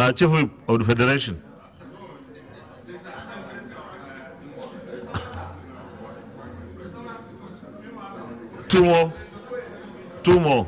Chief Whip of the Federation. Two more. Two more.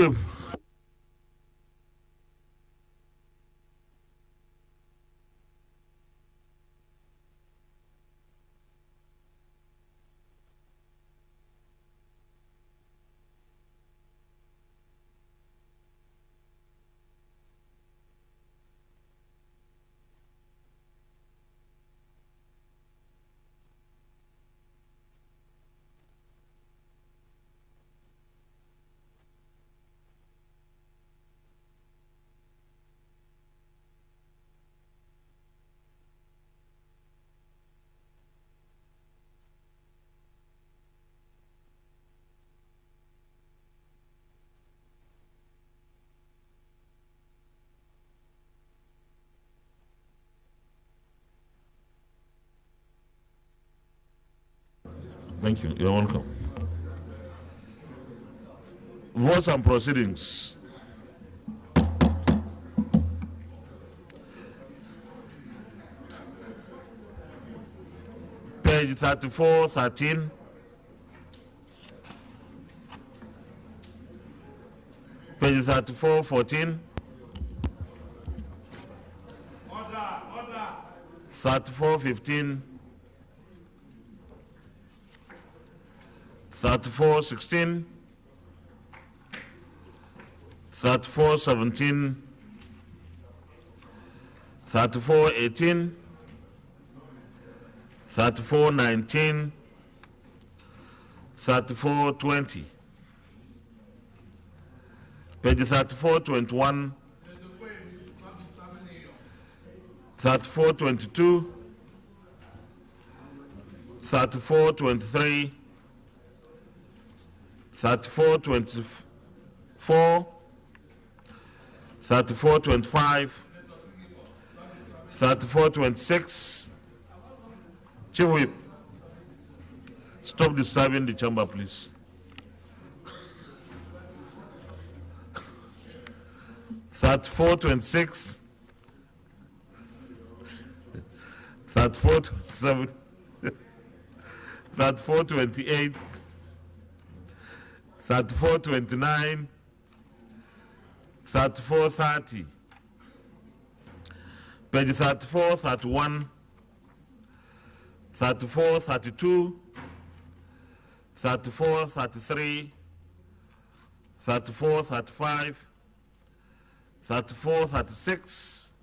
Whip. Thank you. You're welcome. Votes and proceedings. Page 3413. Page 3414. Order. 3415. 3416. 3417. 3418. 3419. 3420. Page 3421. 3422. 3423. 3424. 3425. 3426. Chief Whip, stop disturbing the chamber, please. 3426. 3427. 3428. 3429. 3430. Page 3431. 3432. 3433. 3435. 3436.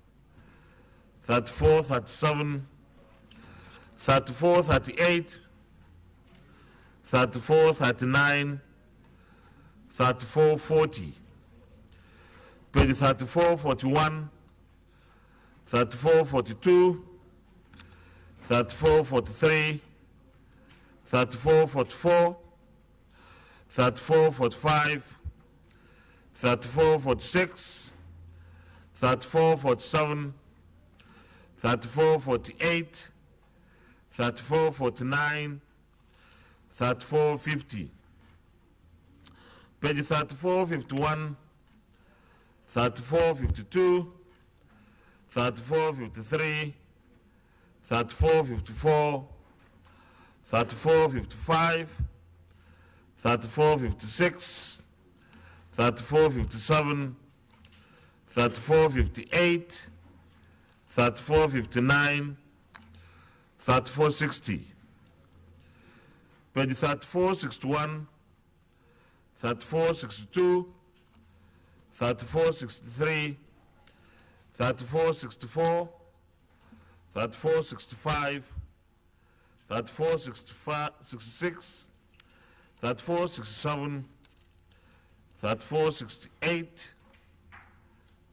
3437. 3438. 3439. 3440. Page 3441. 3442. 3443. 3444. 3445. 3446. 3447. 3448. 3449. 3450. Page 3451. 3452. 3453. 3454. 3455. 3456. 3457. 3458. 3459. 3460. Page 3461. 3462. 3463. 3464. 3465. 3466. 3467. 3468.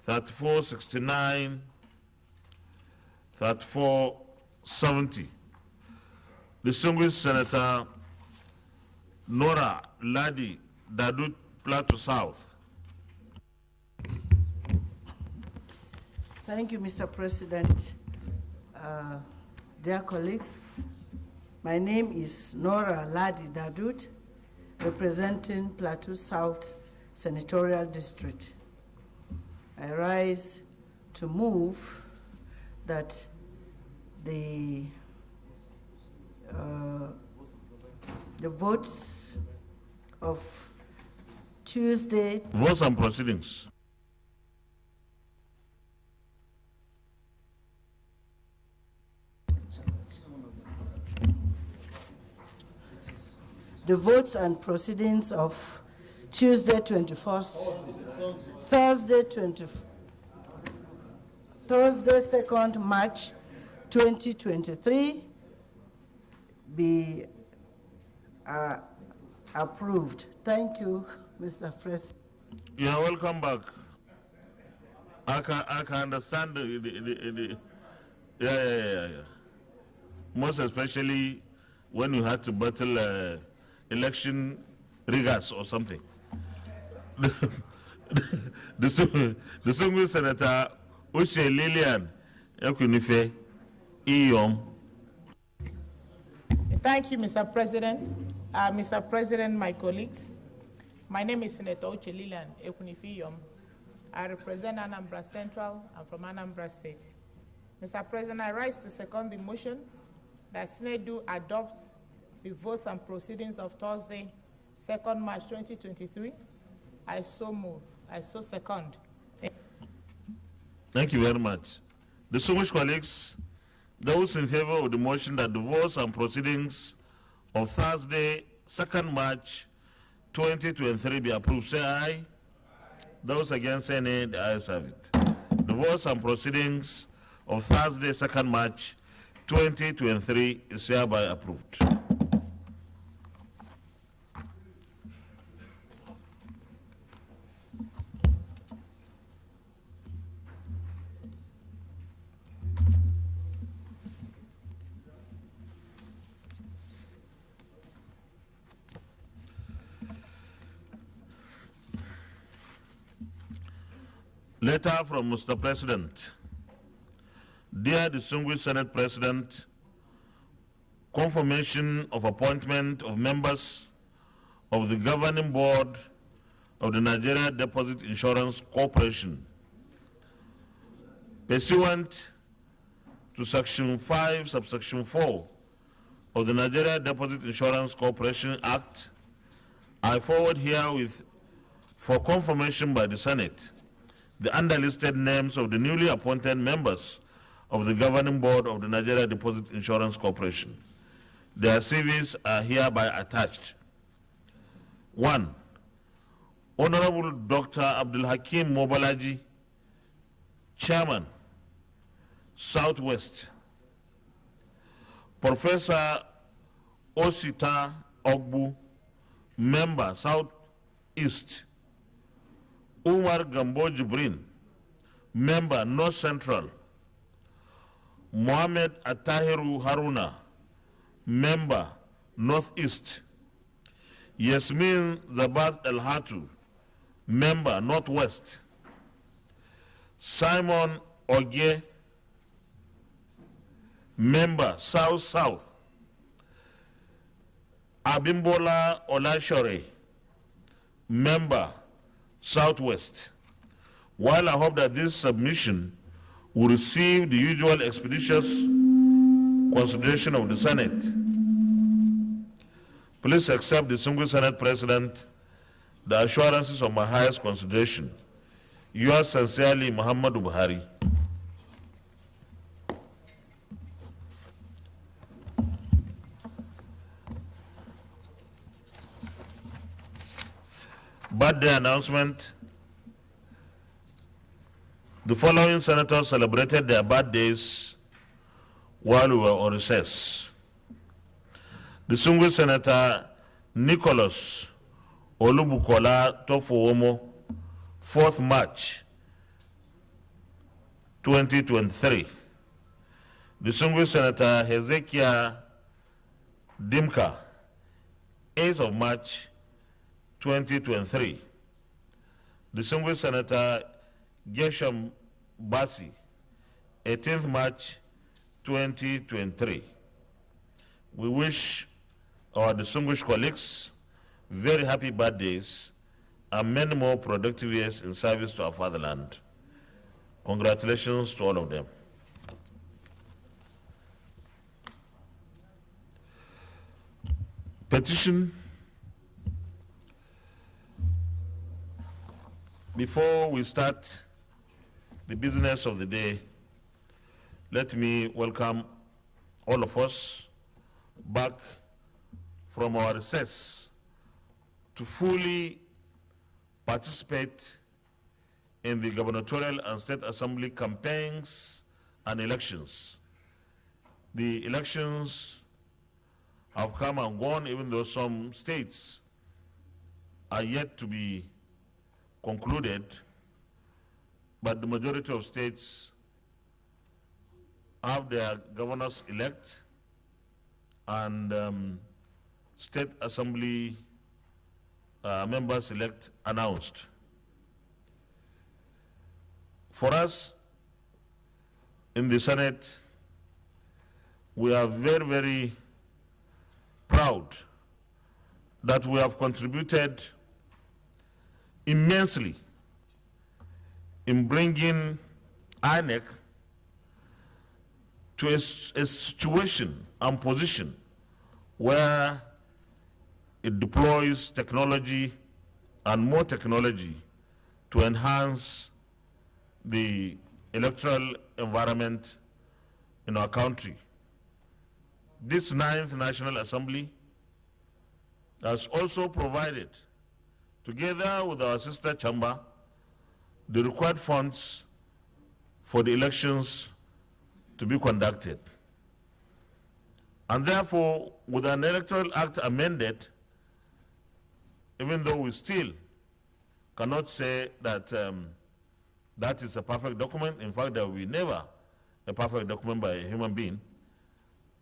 3469. 3470. Distinguished Senator Nora Ladi Dadut, Plateau South. Thank you, Mr. President. Dear colleagues, my name is Nora Ladi Dadut, representing Plateau South Senatorial District. I rise to move that the votes of Tuesday, Votes and proceedings. the votes and proceedings of Tuesday 21st, Thursday 2nd March 2023 be approved. Thank you, Mr. President. You are welcome back. I can understand the yeah. Most especially when you had to battle election rigors or something. The single senator Uche Lillian Ekunife Iyom. Thank you, Mr. President. Mr. President, my colleagues, my name is Senator Uche Lillian Ekunife Iyom. I represent Anambra Central. I'm from Anambra State. Mr. President, I rise to second the motion that Senate do adopt the votes and proceedings of Thursday, 2nd March 2023. I so move. I so second. Thank you very much. Distinguished colleagues, those in favor of the motion that the votes and proceedings of Thursday, 2nd March 2023 be approved, say aye. Those against, say nay. The ayes have it. The votes and proceedings of Thursday, 2nd March 2023 is hereby approved. Letter from Mr. President. Dear distinguished Senate President, confirmation of appointment of members of the governing board of the Nigeria Deposit Insurance Corporation. Pursuant to Section 5, Subsection 4 of the Nigeria Deposit Insurance Corporation Act, I forward herewith for confirmation by the Senate the underlisted names of the newly appointed members of the governing board of the Nigeria Deposit Insurance Corporation. Their CVs are hereby attached. 1. Honorable Dr. Abdul Hakim Mobalaji, Chairman, Southwest. Professor Osita Ogbu, Member, Southeast. Umar Gambo Jibrin, Member, North Central. Mohammed Atahiru Haruna, Member, Northeast. Yasmin Zabat El Hatu, Member, Northwest. Simon Ogie, Member, South-South. Abimbola Olashore, Member, Southwest. While I hope that this submission will receive the usual expeditious consideration of the Senate, please accept, distinguished Senate President, the assurances of my highest consideration. Yours sincerely, Muhammadu Buhari. Birthday announcement. The following senators celebrated their birthdays while we were on recess. Distinguished Senator Nicholas Olubukola Tofuomo, 4th March 2023. Distinguished Senator Hezekiah Dimka, 8th of March 2023. Distinguished Senator Gershom Basi, 18th March 2023. We wish our distinguished colleagues very happy birthdays and many more productive years in service to our fatherland. Congratulations to all of them. Petition Before we start the business of the day, let me welcome all of us back from our recess to fully participate in the gubernatorial and state assembly campaigns and elections. The elections have come and gone, even though some states are yet to be concluded, but the majority of states have their governors-elect and state assembly members-elect announced. For us in the Senate, we are very, very proud that we have contributed immensely in bringing INEC to a situation and position where it deploys technology and more technology to enhance the electoral environment in our country. This 9th National Assembly has also provided, together with our sister chamber, the required funds for the elections to be conducted. And therefore, with an electoral act amended, even though we still cannot say that that is a perfect document, in fact, there will be never a perfect document by a human being,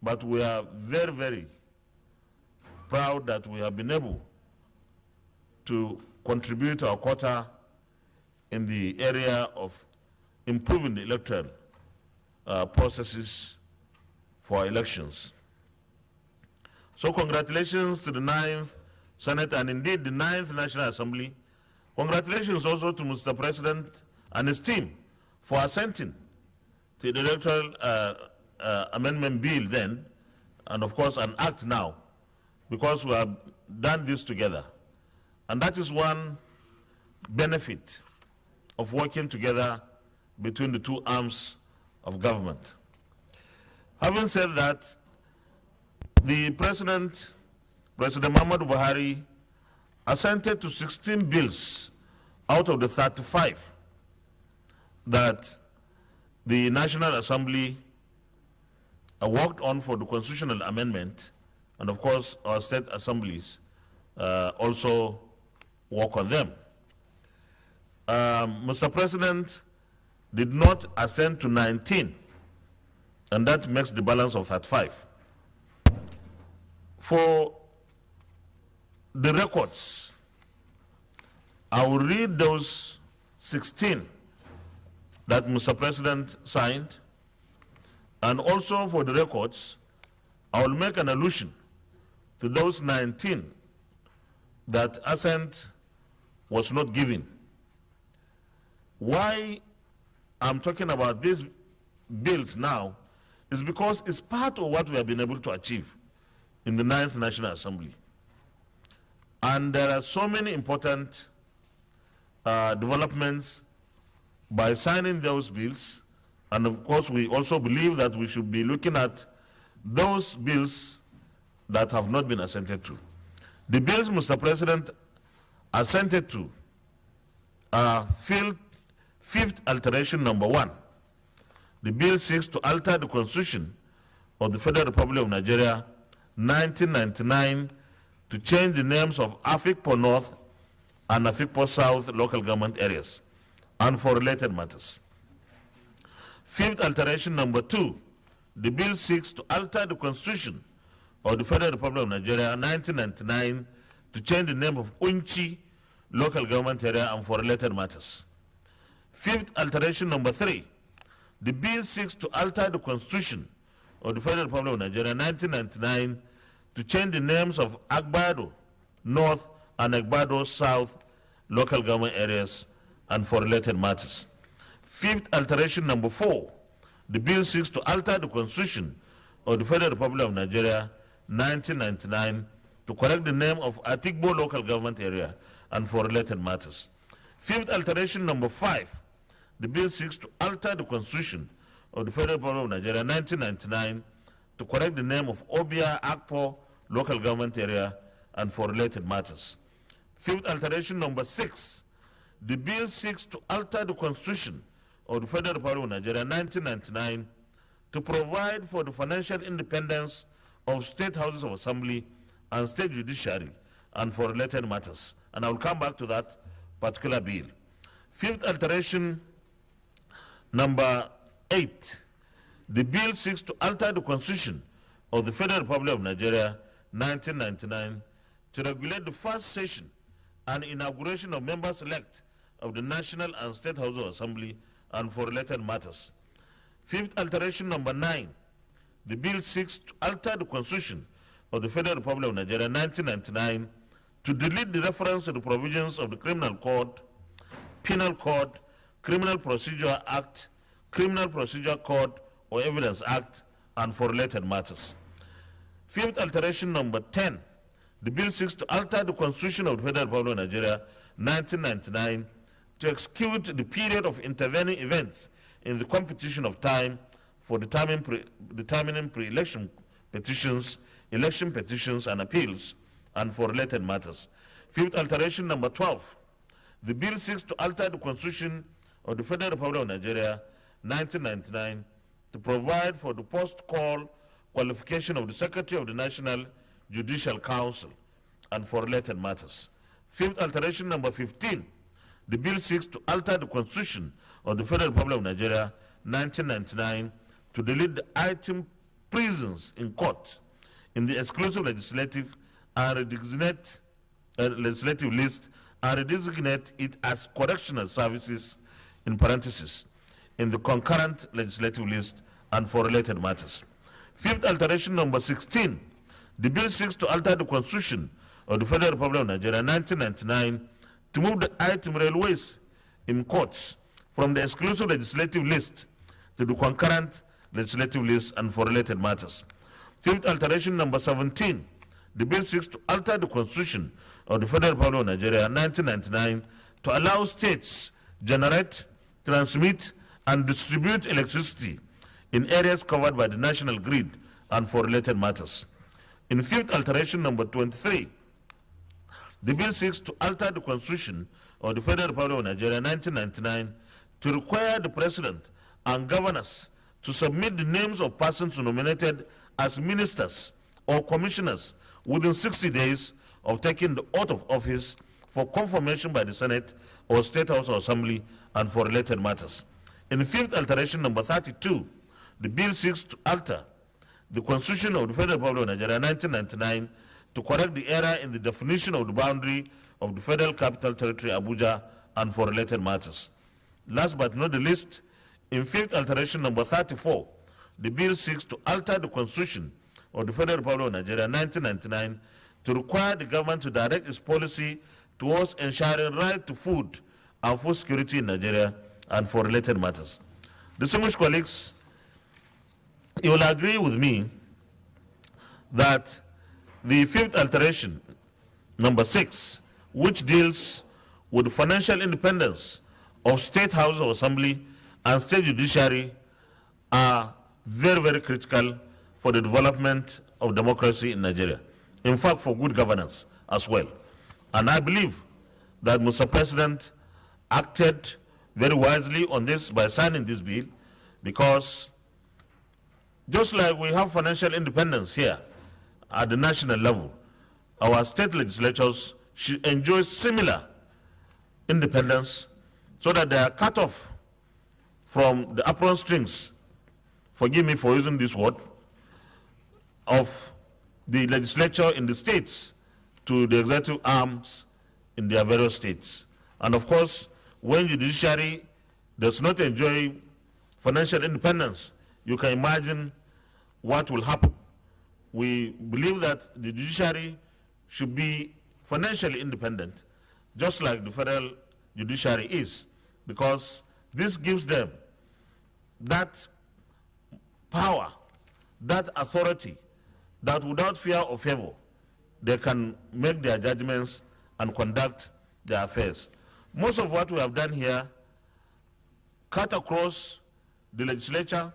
but we are very, very proud that we have been able to contribute our quota in the area of improving the electoral processes for elections. So congratulations to the 9th Senate and indeed the 9th National Assembly. Congratulations also to Mr. President and his team for assenting to the electoral amendment bill then, and of course an act now, because we have done this together. And that is one benefit of working together between the two arms of government. Having said that, the President Muhammadu Buhari, assented to 16 bills out of the 35 that the National Assembly worked on for the constitutional amendment, and of course our state assemblies also work on them. Mr. President did not assent to 19, and that makes the balance of 35. For the records, I will read those 16 that Mr. President signed, and also for the records, I will make an allusion to those 19 that assent was not given. Why I'm talking about these bills now is because it's part of what we have been able to achieve in the 9th National Assembly. And there are so many important developments by signing those bills. And of course, we also believe that we should be looking at those bills that have not been assented to. The bills Mr. President assented to are fifth alteration number 1. The bill seeks to alter the Constitution of the Federal Republic of Nigeria, 1999, to change the names of Afikpo North and Afikpo South local government areas, and for related matters. Fifth alteration number 2, the bill seeks to alter the Constitution of the Federal Republic of Nigeria, 1999, to change the name of Unchi local government area and for related matters. Fifth alteration number 3, the bill seeks to alter the Constitution of the Federal Republic of Nigeria, 1999, to change the names of Agbado North and Agbado South local government areas and for related matters. Fifth alteration number 4, the bill seeks to alter the Constitution of the Federal Republic of Nigeria, 1999, to correct the name of Atikbo local government area and for related matters. Fifth alteration number 5, the bill seeks to alter the Constitution of the Federal Republic of Nigeria 1999 to correct the name of Obia Akpo local government area and for related matters. Fifth alteration number 6, the bill seeks to alter the Constitution of the Federal Republic of Nigeria 1999 to provide for the financial independence of state houses of assembly and state judiciary and for related matters. And I will come back to that particular bill. Fifth alteration number 8, the bill seeks to alter the Constitution of the Federal Republic of Nigeria 1999 to regulate the first session and inauguration of members-elect of the National and State House of Assembly and for related matters. Fifth alteration number 9, the bill seeks to alter the Constitution of the Federal Republic of Nigeria 1999 to delete the reference to the provisions of the Criminal Code, Penal Code, Criminal Procedure Act, Criminal Procedure Code, or Evidence Act, and for related matters. Fifth alteration number 10, the bill seeks to alter the Constitution of the Federal Republic of Nigeria 1999 to execute the period of intervening events in the competition of time for determining pre-election petitions, election petitions and appeals, and for related matters. Fifth alteration number 12, the bill seeks to alter the Constitution of the Federal Republic of Nigeria 1999 to provide for the post-call qualification of the Secretary of the National Judicial Council and for related matters. Fifth alteration number 15, the bill seeks to alter the Constitution of the Federal Republic of Nigeria 1999 to delete the item prisons in court in the exclusive legislative and redesignate legislative list and redesignate it as correctional services in parentheses in the concurrent legislative list and for related matters. Fifth alteration number 16, the bill seeks to alter the Constitution of the Federal Republic of Nigeria 1999 to move the item railways in courts from the exclusive legislative list to the concurrent legislative list and for related matters. Fifth alteration number 17, the bill seeks to alter the Constitution of the Federal Republic of Nigeria 1999 to allow states generate, transmit, and distribute electricity in areas covered by the national grid and for related matters. In fifth alteration number 23, the bill seeks to alter the Constitution of the Federal Republic of Nigeria 1999 to require the President and governors to submit the names of persons nominated as ministers or commissioners within 60 days of taking the oath of office for confirmation by the Senate or State House or Assembly and for related matters. In fifth alteration number 32, the bill seeks to alter the Constitution of the Federal Republic of Nigeria 1999 to correct the error in the definition of the boundary of the Federal Capital Territory, Abuja, and for related matters. Last but not the least, in fifth alteration number 34, the bill seeks to alter the Constitution of the Federal Republic of Nigeria 1999 to require the government to direct its policy towards ensuring right to food and food security in Nigeria and for related matters. Distinguished colleagues, you will agree with me that the fifth alteration, number 6, which deals with the financial independence of state houses of assembly and state judiciary, are very, very critical for the development of democracy in Nigeria. In fact, for good governance as well. And I believe that Mr. President acted very wisely on this by signing this bill, because just like we have financial independence here at the national level, our state legislatures should enjoy similar independence so that they are cut off from the apron strings, forgive me for using this word, of the legislature in the states to the executive arms in their various states. And of course, when the judiciary does not enjoy financial independence, you can imagine what will happen. We believe that the judiciary should be financially independent, just like the federal judiciary is, because this gives them that power, that authority, that without fear or favor, they can make their judgments and conduct their affairs. Most of what we have done here cut across the legislature,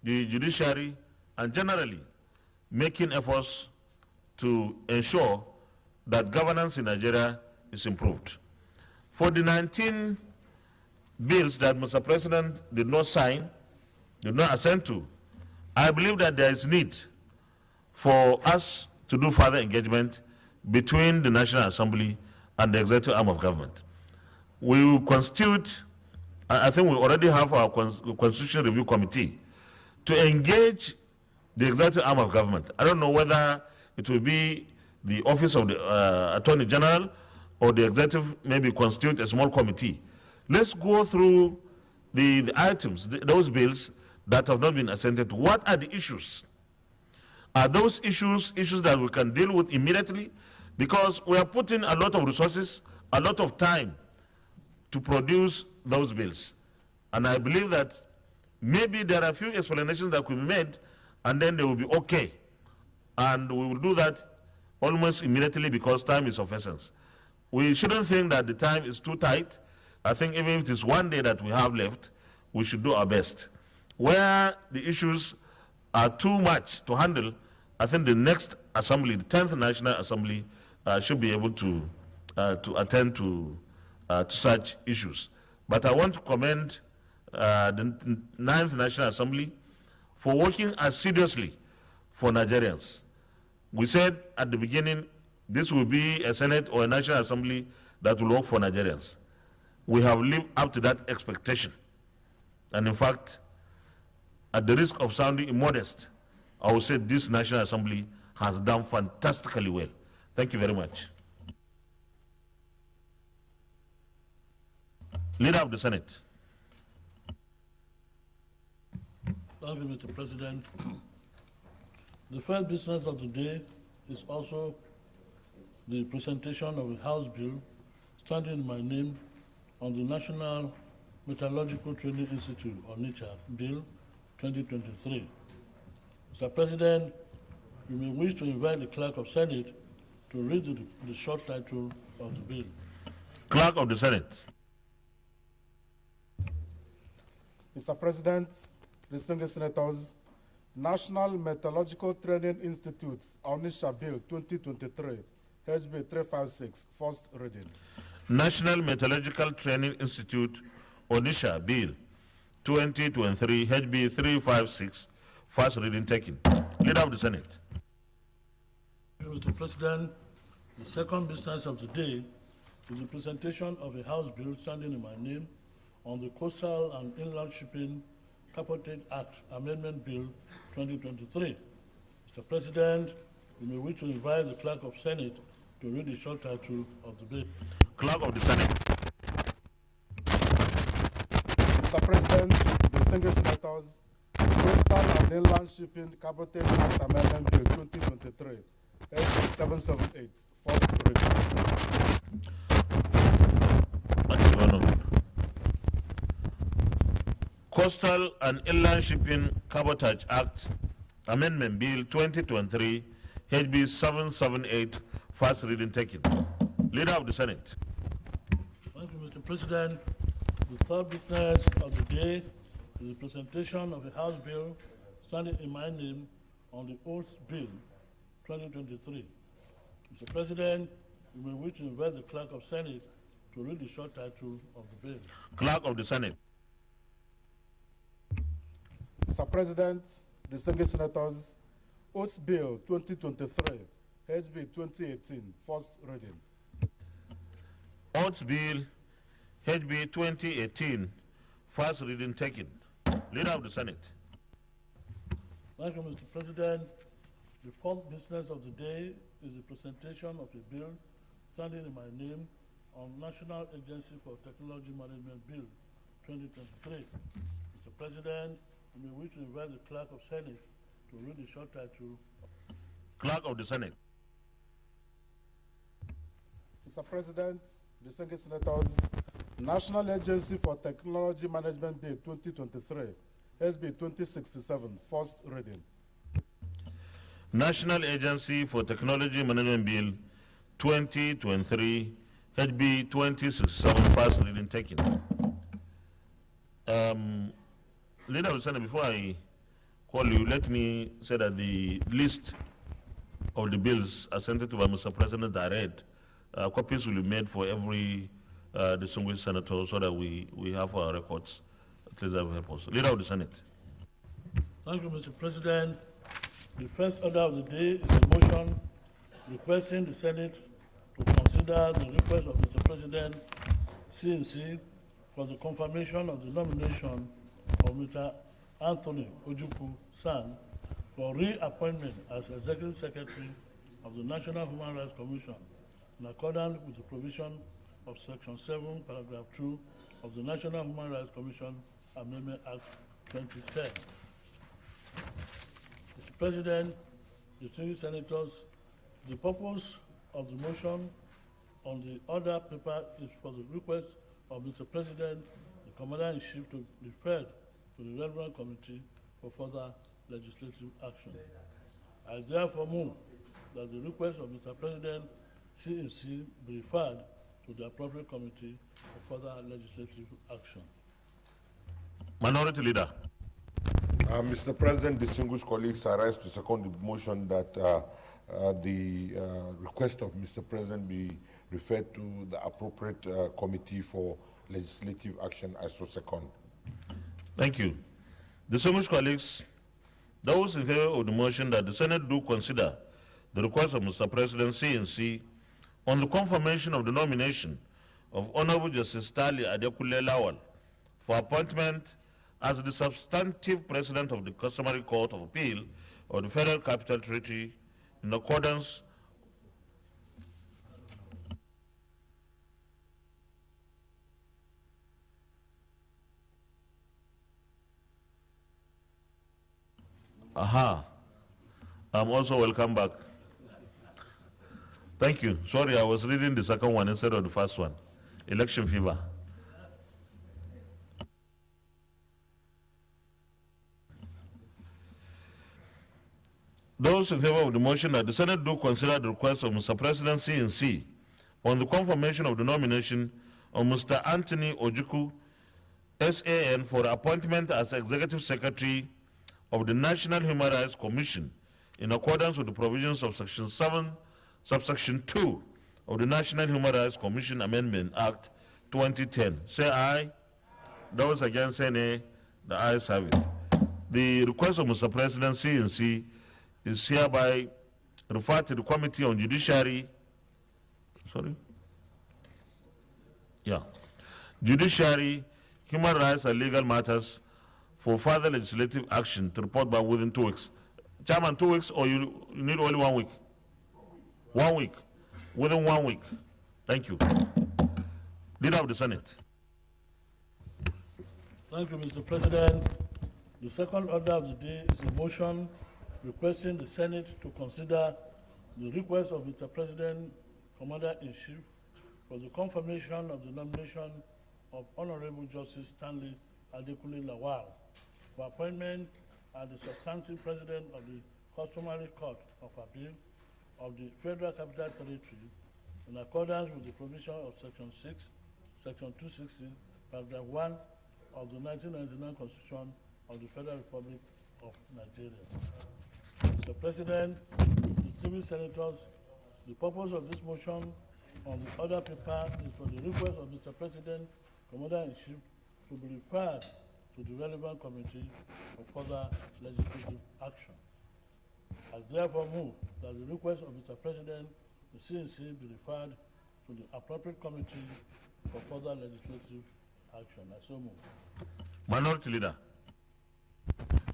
the judiciary, and generally making efforts to ensure that governance in Nigeria is improved. For the 19 bills that Mr. President did not sign, did not assent to, I believe that there is need for us to do further engagement between the National Assembly and the executive arm of government. We will constitute, I think we already have our Constitution Review Committee, to engage the executive arm of government. I don't know whether it will be the Office of the Attorney General or the executive maybe constitute a small committee. Let's go through the items, those bills that have not been assented to. What are the issues? Are those issues that we can deal with immediately? Because we are putting a lot of resources, a lot of time to produce those bills. And I believe that maybe there are a few explanations that could be made and then they will be okay. And we will do that almost immediately because time is of essence. We shouldn't think that the time is too tight. I think even if it is one day that we have left, we should do our best. Where the issues are too much to handle, I think the next assembly, the 10th National Assembly, should be able to attend to such issues. But I want to commend the 9th National Assembly for working assiduously for Nigerians. We said at the beginning, this will be a Senate or a National Assembly that will work for Nigerians. We have lived up to that expectation. And in fact, at the risk of sounding immodest, I will say this National Assembly has done fantastically well. Thank you very much. Leader of the Senate. Thank you, Mr. President. The first business of the day is also the presentation of a House bill standing in my name on the National Metallurgical Training Institute, or NITRA, Bill 2023. Mr. President, you may wish to invite the Clerk of Senate to read the short title of the bill. Clerk of the Senate. Mr. President, distinguished senators, National Metallurgical Training Institute, Onisha Bill 2023, HB 356, first reading. National Metallurgical Training Institute, Onisha Bill 2023, HB 356, first reading taken. Leader of the Senate. Mr. President, the second business of the day is the presentation of a House bill standing in my name on the Coastal and Inland Shipping Cabotage Act Amendment Bill 2023. Mr. President, you may wish to invite the Clerk of Senate to read the short title of the bill. Clerk of the Senate. Mr. President, distinguished senators, Coastal and Inland Shipping Cabotage Act Amendment Bill 2023, HB 778, first reading. Coastal and Inland Shipping Cabotage Act Amendment Bill 2023, HB 778, first reading taken. Leader of the Senate. Thank you, Mr. President. The third business of the day is the presentation of a House bill standing in my name on the Oath Bill 2023. Mr. President, you may wish to invite the Clerk of Senate to read the short title of the bill. Clerk of the Senate. Mr. President, distinguished senators, Oath Bill 2023, HB 2018, first reading. Oath Bill HB 2018, first reading taken. Leader of the Senate. Thank you, Mr. President. The fourth business of the day is the presentation of a bill standing in my name on National Agency for Technology Management Bill 2023. Mr. President, you may wish to invite the Clerk of Senate to read the short title. Clerk of the Senate. Mr. President, distinguished senators, National Agency for Technology Management Bill 2023, HB 2067, first reading. National Agency for Technology Management Bill 2023, HB 2067, first reading taken. Leader of the Senate, before I call you, let me say that the list of the bills assented to by Mr. President are read. Copies will be made for every distinguished senator so that we have our records. At least that will help us. Leader of the Senate. Thank you, Mr. President. The first order of the day is a motion requesting the Senate to consider the request of Mr. President CNC for the confirmation of the nomination of Mr. Anthony Ojukwu San for reappointment as Executive Secretary of the National Human Rights Commission in accordance with the provision of Section 7, Paragraph 2 of the National Human Rights Commission Amendment Act 2010. Mr. President, distinguished senators, the purpose of the motion on the order paper is for the request of Mr. President, the Commander-in-Chief, to be referred to the relevant committee for further legislative action. I therefore move that the request of Mr. President CNC be referred to the appropriate committee for further legislative action. Minority Leader. Mr. President, distinguished colleagues, I rise to second the motion that the request of Mr. President be referred to the appropriate committee for legislative action. I so second. Thank you. Distinguished colleagues, those in favor of the motion that the Senate do consider the request of Mr. President CNC on the confirmation of the nomination of Honorable Justice Tali Adekule Lawal for appointment as the substantive President of the Customary Court of Appeal of the Federal Capital Territory in accordance I'm also welcome back. Thank you. Sorry, I was reading the second one instead of the first one. Election fever. Those in favor of the motion that the Senate do consider the request of Mr. President CNC on the confirmation of the nomination of Mr. Anthony Ojukwu SAN for appointment as Executive Secretary of the National Human Rights Commission in accordance with the provisions of Section 7, Subsection 2 of the National Human Rights Commission Amendment Act 2010. Say aye. Those against say nay. The ayes have it. The request of Mr. President CNC is hereby referred to the Committee on Judiciary, Judiciary, Human Rights and Legal Matters for further legislative action to report back within 2 weeks. Chairman, 2 weeks, or you need only 1 week? 1 week. Within 1 week. Thank you. Leader of the Senate. Thank you, Mr. President. The second order of the day is a motion requesting the Senate to consider the request of Mr. President, Commander-in-Chief, for the confirmation of the nomination of Honorable Justice Stanley Adekule Lawal for appointment as the substantive President of the Customary Court of Appeal of the Federal Capital Territory in accordance with the provision of Section 6, Section 260, Paragraph 1 of the 1999 Constitution of the Federal Republic of Nigeria. Mr. President, distinguished senators, the purpose of this motion on the order paper is for the request of Mr. President, Commander-in-Chief, to be referred to the relevant committee for further legislative action. I therefore move that the request of Mr. President, the CNC, be referred to the appropriate committee for further legislative action. I so move. Minority Leader.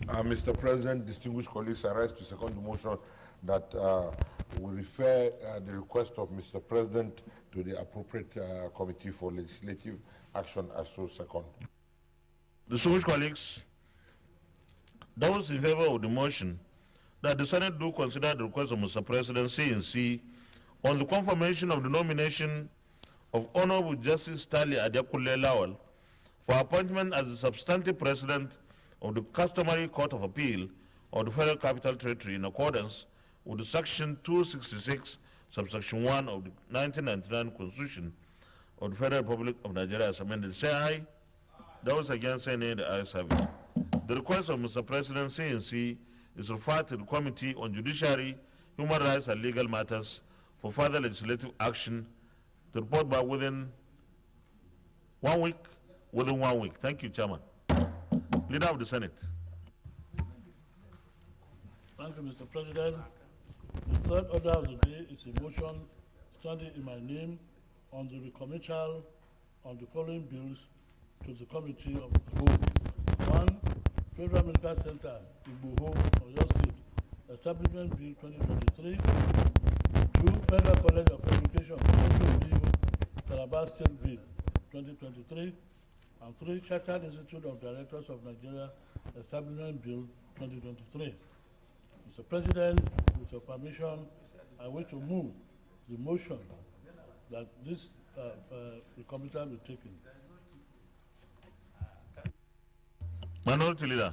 Mr. President, distinguished colleagues, I rise to second the motion that we refer the request of Mr. President to the appropriate committee for legislative action. I so second. Distinguished colleagues, those in favor of the motion that the Senate do consider the request of Mr. President CNC on the confirmation of the nomination of Honorable Justice Tali Adekule Lawal for appointment as the substantive President of the Customary Court of Appeal of the Federal Capital Territory in accordance with the Section 266, Subsection 1 of the 1999 Constitution of the Federal Republic of Nigeria as amended, say aye. Those against, say nay. The ayes have it. The request of Mr. President, CNC, is referred to the Committee on Judiciary, Human Rights and Legal Matters for further legislative action to report back within 1 week. Within 1 week. Thank you, Chairman. Leader of the Senate. Thank you, Mr. President. The third order of the day is a motion standing in my name on the recommittal on the following bills to the Committee of the Whole. 1. Federal Medical Center, Igboho, Oyo State, Establishment Bill 2023. 2. Federal College of Education, Bill, Calabar State Bill 2023. And 3. Chartered Institute of Directors of Nigeria, Establishment Bill 2023. Mr. President, with your permission, I wish to move the motion that this recommittal be taken. Minority Leader.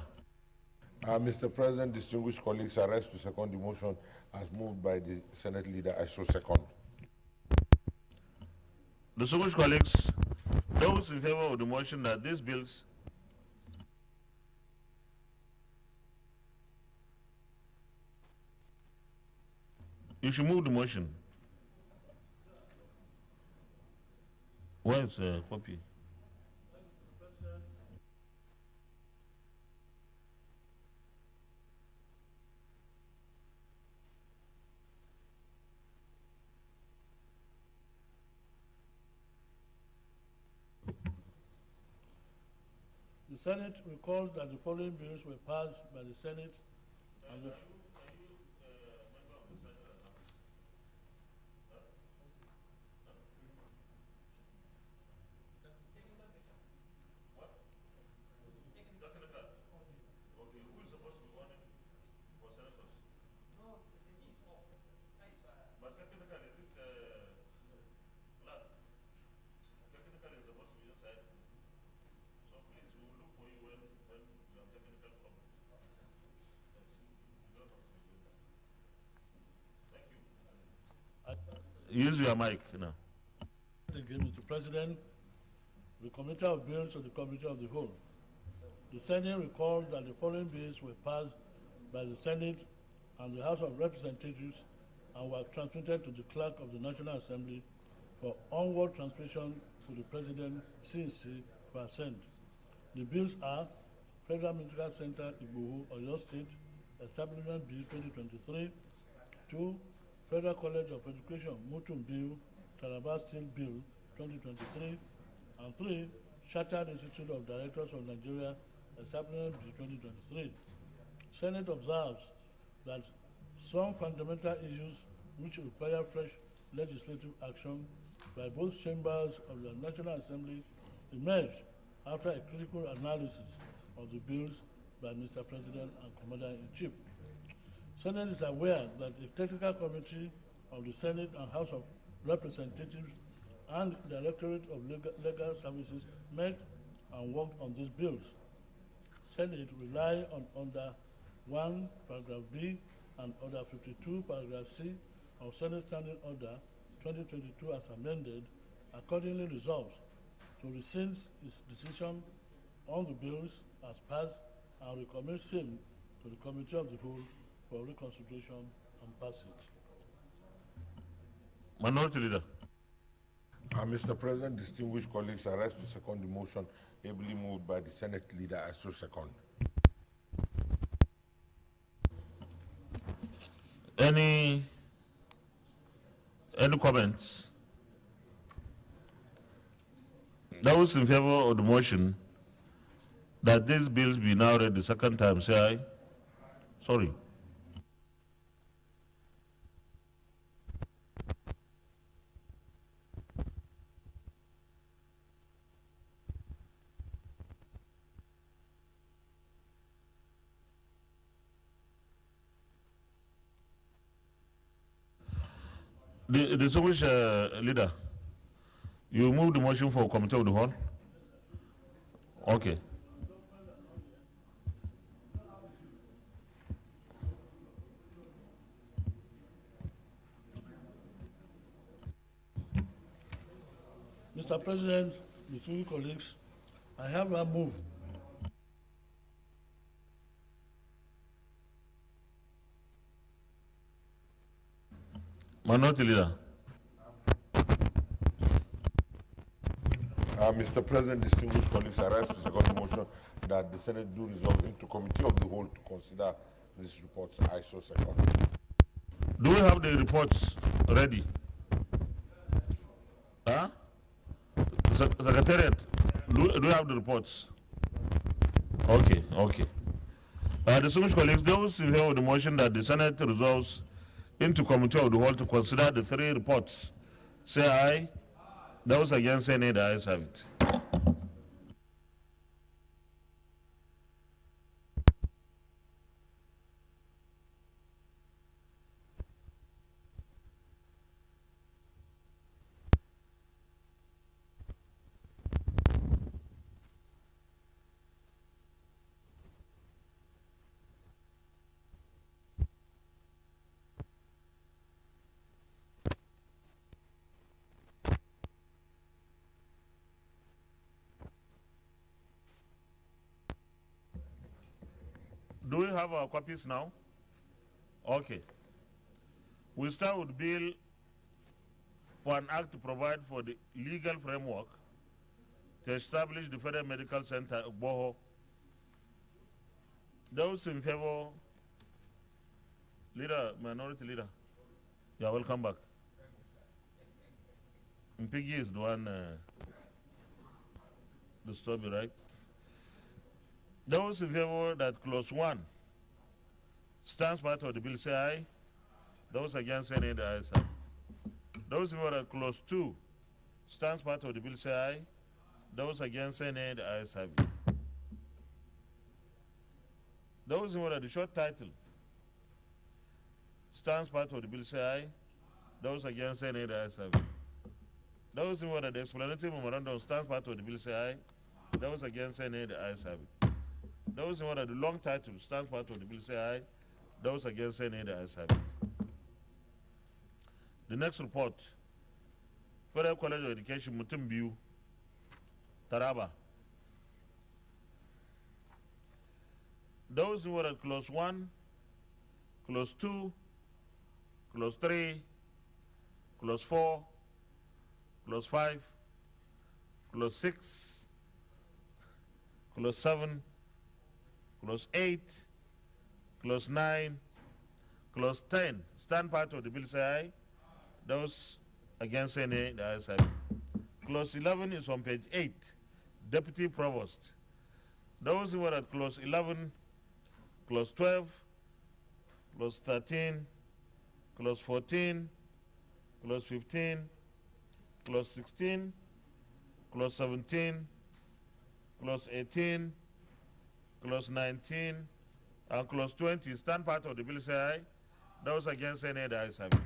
Mr. President, distinguished colleagues, I rise to second the motion as moved by the Senate Leader. I so second. Distinguished colleagues, those in favor of the motion that these bills you should move the motion. Where is the copy? The Senate recalled that the following bills were passed by the Senate and the Use your mic now. Again, Mr. President, the Committee of Bills to the Committee of the Whole. The Senate recalled that the following bills were passed by the Senate and the House of Representatives and were transmitted to the Clerk of the National Assembly for onward transmission to the President, CNC, for assent. The bills are Federal Medical Center, Igboho, Oyo State, Establishment Bill 2023, 2. Federal College of Education, Mutum Bill, Calabar State Bill 2023, and 3. Chartered Institute of Directors of Nigeria, Establishment Bill 2023. Senate observes that some fundamental issues which require fresh legislative action by both chambers of the National Assembly emerged after a critical analysis of the bills by Mr. President and Commander-in-Chief. Senate is aware that a technical committee of the Senate and House of Representatives and the Directorate of Legal Services met and worked on these bills. Senate rely on Order 1, Paragraph B, and Order 52, Paragraph C of Senate Standing Order 2022 as amended, accordingly resolves to rescind its decision on the bills as passed and recommend same to the Committee of the Whole for reconsideration and passage. Minority Leader. Mr. President, distinguished colleagues, I rise to second the motion ably moved by the Senate Leader. I so second. Any comments? Those in favor of the motion that these bills be now read the second time, say aye. Sorry. The distinguished leader, you move the motion for Committee of the Whole? Okay. Mr. President, distinguished colleagues, I have a move. Minority Leader. Mr. President, distinguished colleagues, I rise to second the motion that the Senate do resolve into committee of the whole to consider these reports. I so second. Do we have the reports ready? Huh? Secretariat, do we have the reports? Okay, okay. Distinguished colleagues, those in favor of the motion that the Senate resolves into committee of the whole to consider the 3 reports, say aye. Those against, say nay. The ayes have it. Do we have our copies now? Okay. We start with bill for an act to provide for the legal framework to establish the Federal Medical Center of Boho. Those in favor, Leader, Minority Leader, you are welcome back. Mpigi is the one disturbing, right? Those in favor that clause 1 stands part of the bill, say aye. Those against, say nay. The ayes have it. Those in favor that clause 2 stands part of the bill, say aye. Those against, say nay. The ayes have it. Those in favor that the short title stands part of the bill, say aye. Those against, say nay. The ayes have it. Those in favor that the explanatory memorandum stands part of the bill, say aye. Those against, say nay. The ayes have it. Those in favor that the long title stands part of the bill, say aye. Those against, say nay. The ayes have it. The next report, Federal College of Education, Mutumbiu, Taraba. Those who were at clause 1, clause 2, clause 3, clause 4, clause 5, clause 6, clause 7, clause 8, clause 9, clause 10, stand part of the bill, say aye. Those against, say nay. The ayes have it. Clause 11 is on page 8, Deputy Provost. Those who were at clause 11, clause 12, clause 13, clause 14, clause 15, clause 16, clause 17, clause 18, clause 19, and clause 20 stand part of the bill, say aye. Those against, say nay. The ayes have it.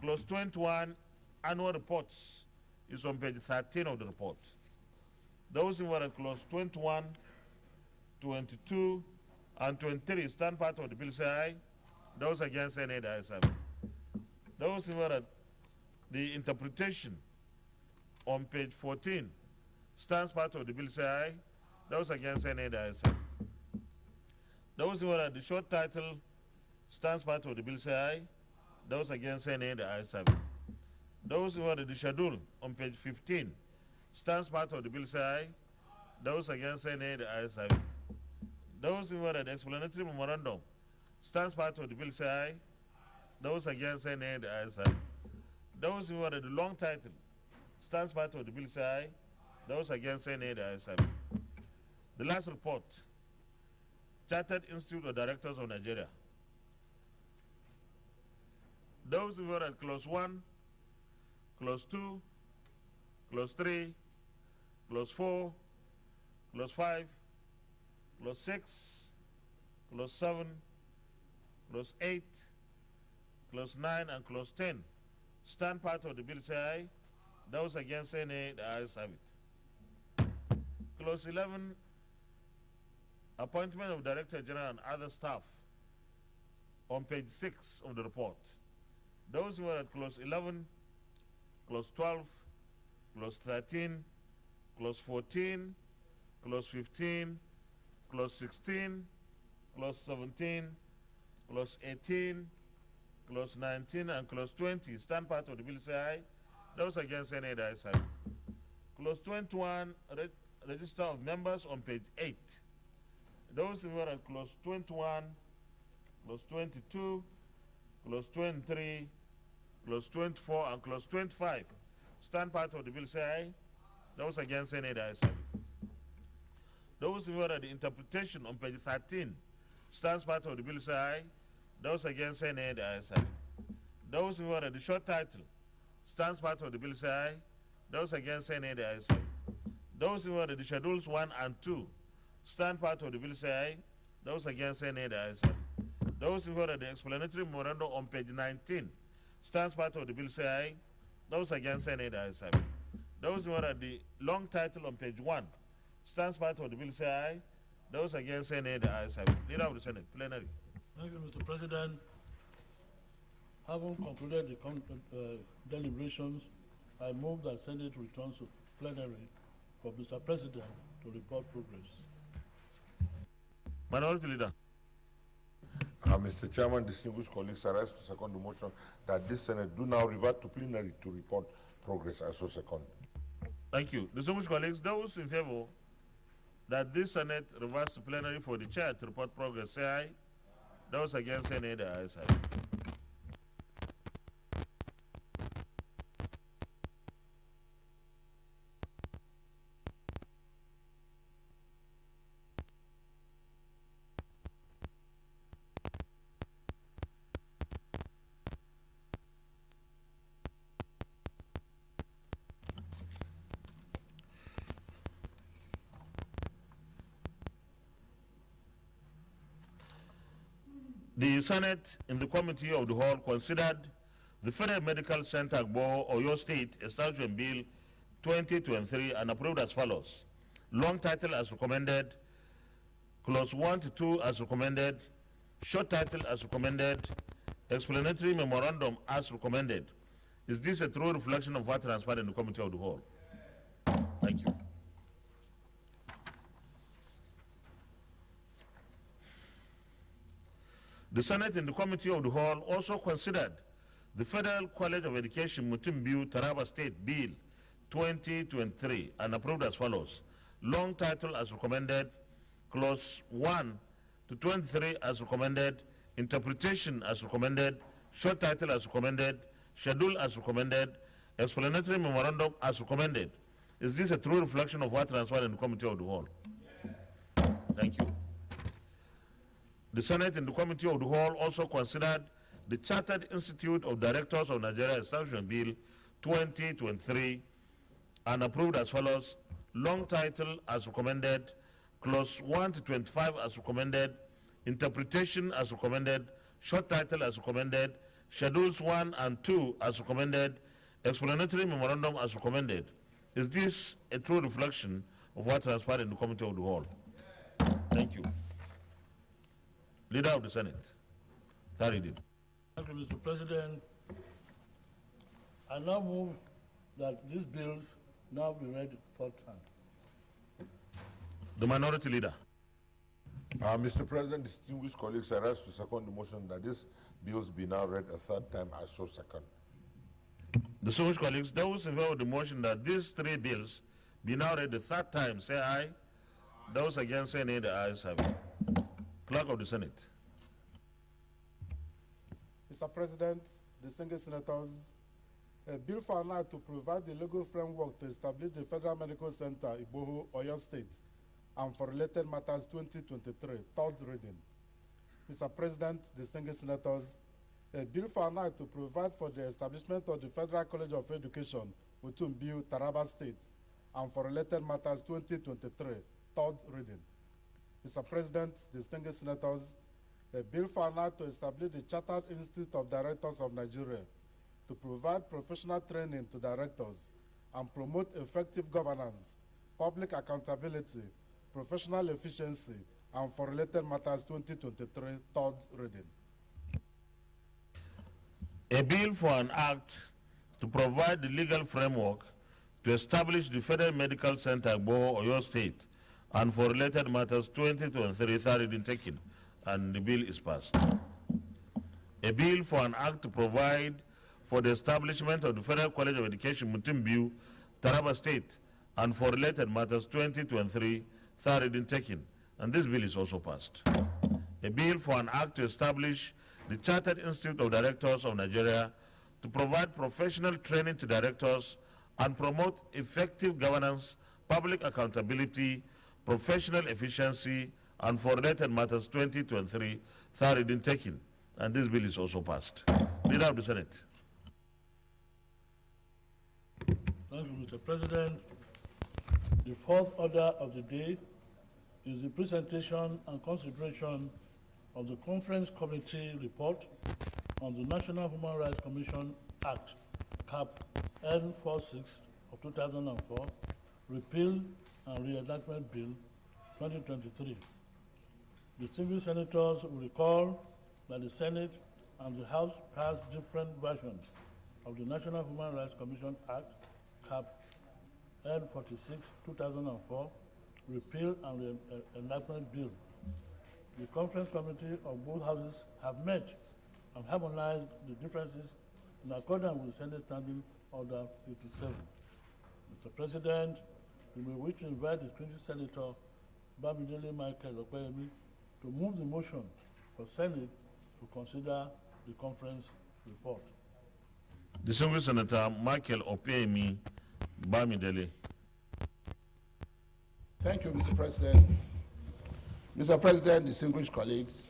Clause 21, annual reports, is on page 13 of the report. Those who were at clause 21, 22, and 23 stand part of the bill, say aye. Those against, say nay. The ayes have it. Those who were at the interpretation on page 14 stands part of the bill, say aye. Those against, say nay. The ayes have it. Those who were at the short title stands part of the bill, say aye. Those against, say nay. The ayes have it. Those who are at the schedule on page 15 stands part of the bill, say aye. Those against, say nay. The ayes have it. Those who are at the explanatory memorandum stands part of the bill, say aye. Those against, say nay. The ayes have it. Those who are at the long title stands part of the bill, say aye. Those against, say nay. The ayes have it. The last report, Chartered Institute of Directors of Nigeria. Those who were at clause 1, clause 2, clause 3, clause 4, clause 5, clause 6, clause 7, clause 8, clause 9, and clause 10 stand part of the bill, say aye. Those against, say nay. The ayes have it. Clause 11, appointment of Director General and other staff, on page 6 of the report. Those who are at clause 11, clause 12, clause 13, clause 14, clause 15, clause 16, clause 17, clause 18, clause 19, and clause 20 stand part of the bill, say aye. Those against, say nay. The ayes have it. Clause 21, register of members on page 8. Those in favor of clause 21, clause 22, clause 23, clause 24, and clause 25 stand part of the bill, say aye. Those against, say nay. The ayes have it. Those in favor of the interpretation on page 13 stands part of the bill, say aye. Those against, say nay. The ayes have it. Those in favor of the short title stands part of the bill, say aye. Those against, say nay. The ayes have it. Those in favor of the schedules 1 and 2 stand part of the bill, say aye. Those against, say nay. The ayes have it. Those in favor of the explanatory memorandum on page 19 stands part of the bill, say aye. Those against, say nay. The ayes have it. Those in favor of the long title on page 1 stands part of the bill, say aye. Those against, say nay. The ayes have it. Leader of the Senate, plenary. Thank you, Mr. President. Having concluded the deliberations, I move that Senate returns to plenary for Mr. President to report progress. Minority Leader. Mr. Chairman, distinguished colleagues, I rise to second the motion that this Senate do now revert to plenary to report progress. I so second. Thank you. Distinguished colleagues, those in favor that this Senate reverts to plenary for the chair to report progress, say aye. Those against, say nay. The ayes have it. The Senate, in the Committee of the Whole, considered the Federal Medical Center Agbo, Oyo State Establishment Bill 2023 and approved as follows. Long title as recommended, clause 1 to 2 as recommended, short title as recommended, explanatory memorandum as recommended. Is this a true reflection of what transpired in the Committee of the Whole? Thank you. The Senate in the Committee of the Whole also considered the Federal College of Education Mutumbiu Taraba State Bill 2023 and approved as follows. Long title as recommended, clause 1 to 23 as recommended, interpretation as recommended, short title as recommended, schedule as recommended, explanatory memorandum as recommended. Is this a true reflection of what transpired in the Committee of the Whole? Thank you. The Senate in the Committee of the Whole also considered the Chartered Institute of Directors of Nigeria Establishment Bill 2023 and approved as follows. Long title as recommended, clause 1 to 25 as recommended, interpretation as recommended, short title as recommended, schedules 1 and 2 as recommended, explanatory memorandum as recommended. Is this a true reflection of what transpired in the Committee of the Whole? Thank you. Leader of the Senate, carried it. Thank you, Mr. President. I now move that these bills now be read third time. The Minority Leader. Mr. President, distinguished colleagues, I rise to second the motion that these bills be now read a third time. I so second. Distinguished colleagues, those in favor of the motion that these three bills be now read the third time, say aye. Those against, say nay. The ayes have it. Clerk of the Senate. Mr. President, distinguished senators, a bill for an act to provide the legal framework to establish the Federal Medical Center, Igboho, Oyo State, and for related matters 2023, third reading. Mr. President, distinguished senators, a bill for an act to provide for the establishment of the Federal College of Education, Mutumbiu, Taraba State, and for related matters 2023, third reading. Mr. President, distinguished senators, a bill for an act to establish the Chartered Institute of Directors of Nigeria to provide professional training to directors and promote effective governance, public accountability, professional efficiency, and for related matters 2023, third reading. A bill for an act to provide the legal framework to establish the Federal Medical Center, Igboho, Oyo State, and for related matters 2023 third reading taken, and the bill is passed. A bill for an act to provide for the establishment of the Federal College of Education, Mutimbiu, Taraba State, and for related matters 2023 third reading taken, and this bill is also passed. A bill for an act to establish the Chartered Institute of Directors of Nigeria to provide professional training to directors and promote effective governance, public accountability, professional efficiency, and for related matters 2023 third reading taken, and this bill is also passed. Leader of the Senate. Thank you, Mr. President. The fourth order of the day is the presentation and consideration of the Conference Committee report on the National Human Rights Commission Act, Cap N46 of 2004, Repeal and Reenactment Bill 2023. Distinguished senators will recall that the Senate and the House passed different versions of the National Human Rights Commission Act, Cap N46, 2004, Repeal and Reenactment Bill. The Conference Committee of both houses have met and harmonized the differences in accordance with the Senate Standing Order 87. Mr. President, we may wish to invite the distinguished Senator Bamidele Michael Opeyemi to move the motion for Senate to consider the conference report. Distinguished Senator Michael Opeyemi Bamidele. Thank you, Mr. President. Mr. President, distinguished colleagues,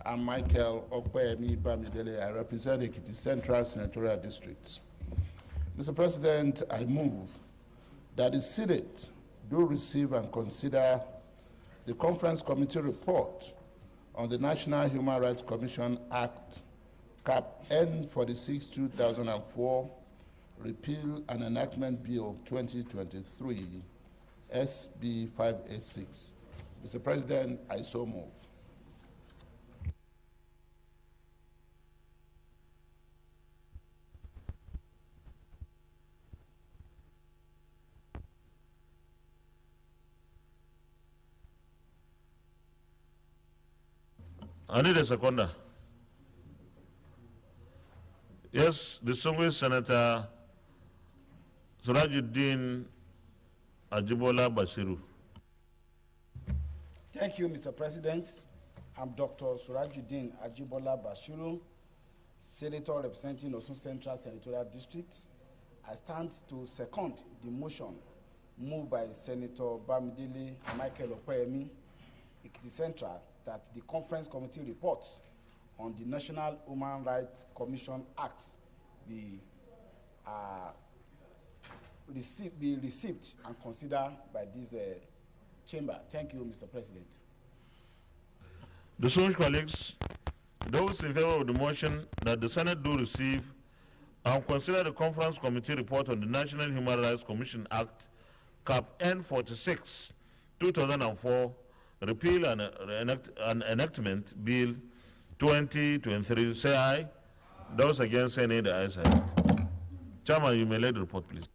I'm Michael Opeyemi Bamidele. I represent Ekiti Central Senatorial District. Mr. President, I move that the Senate do receive and consider the Conference Committee report on the National Human Rights Commission Act, Cap N46, 2004, Repeal and Enactment Bill 2023, SB 586. Mr. President, I so move. I need a seconder. Yes, distinguished Senator Surajuddin Ajibola Bashiru. Thank you, Mr. President. I'm Dr. Surajuddin Ajibola Bashiru, Senator representing Osun Central Senatorial District. I stand to second the motion moved by Senator Bamidele Michael Opeyemi, Ekiti Central, that the Conference Committee report on the National Human Rights Commission Act be received and considered by this chamber. Thank you, Mr. President. Distinguished colleagues, those in favor of the motion that the Senate do receive and consider the Conference Committee report on the National Human Rights Commission Act, Cap N46, 2004, Repeal and Enactment Bill 2023, say aye. Those against say nay, the ayes have it. Chairman, you may lead the report, please.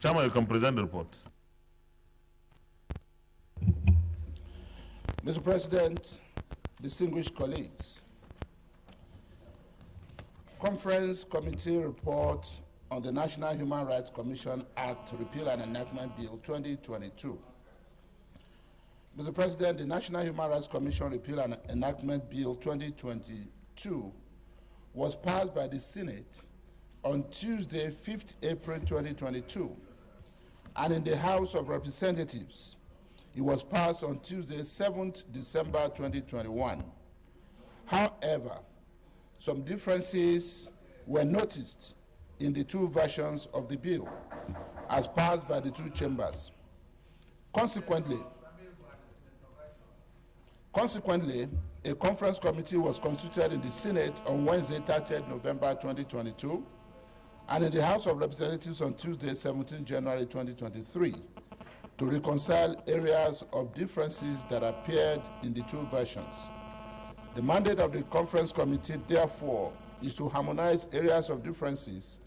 Chairman, you can present the report. Mr. President, distinguished colleagues, Conference Committee report on the National Human Rights Commission Act, Repeal and Enactment Bill 2022. Mr. President, the National Human Rights Commission Repeal and Enactment Bill 2022 was passed by the Senate on Tuesday, 5th April 2022, and in the House of Representatives, it was passed on Tuesday, 7th December 2021. However, some differences were noticed in the two versions of the bill as passed by the two chambers. Consequently, a conference committee was constituted in the Senate on Wednesday, 30th November 2022, and in the House of Representatives on Tuesday, 17 January 2023, to reconcile areas of differences that appeared in the two versions. The mandate of the conference committee, therefore, is to harmonize areas of differences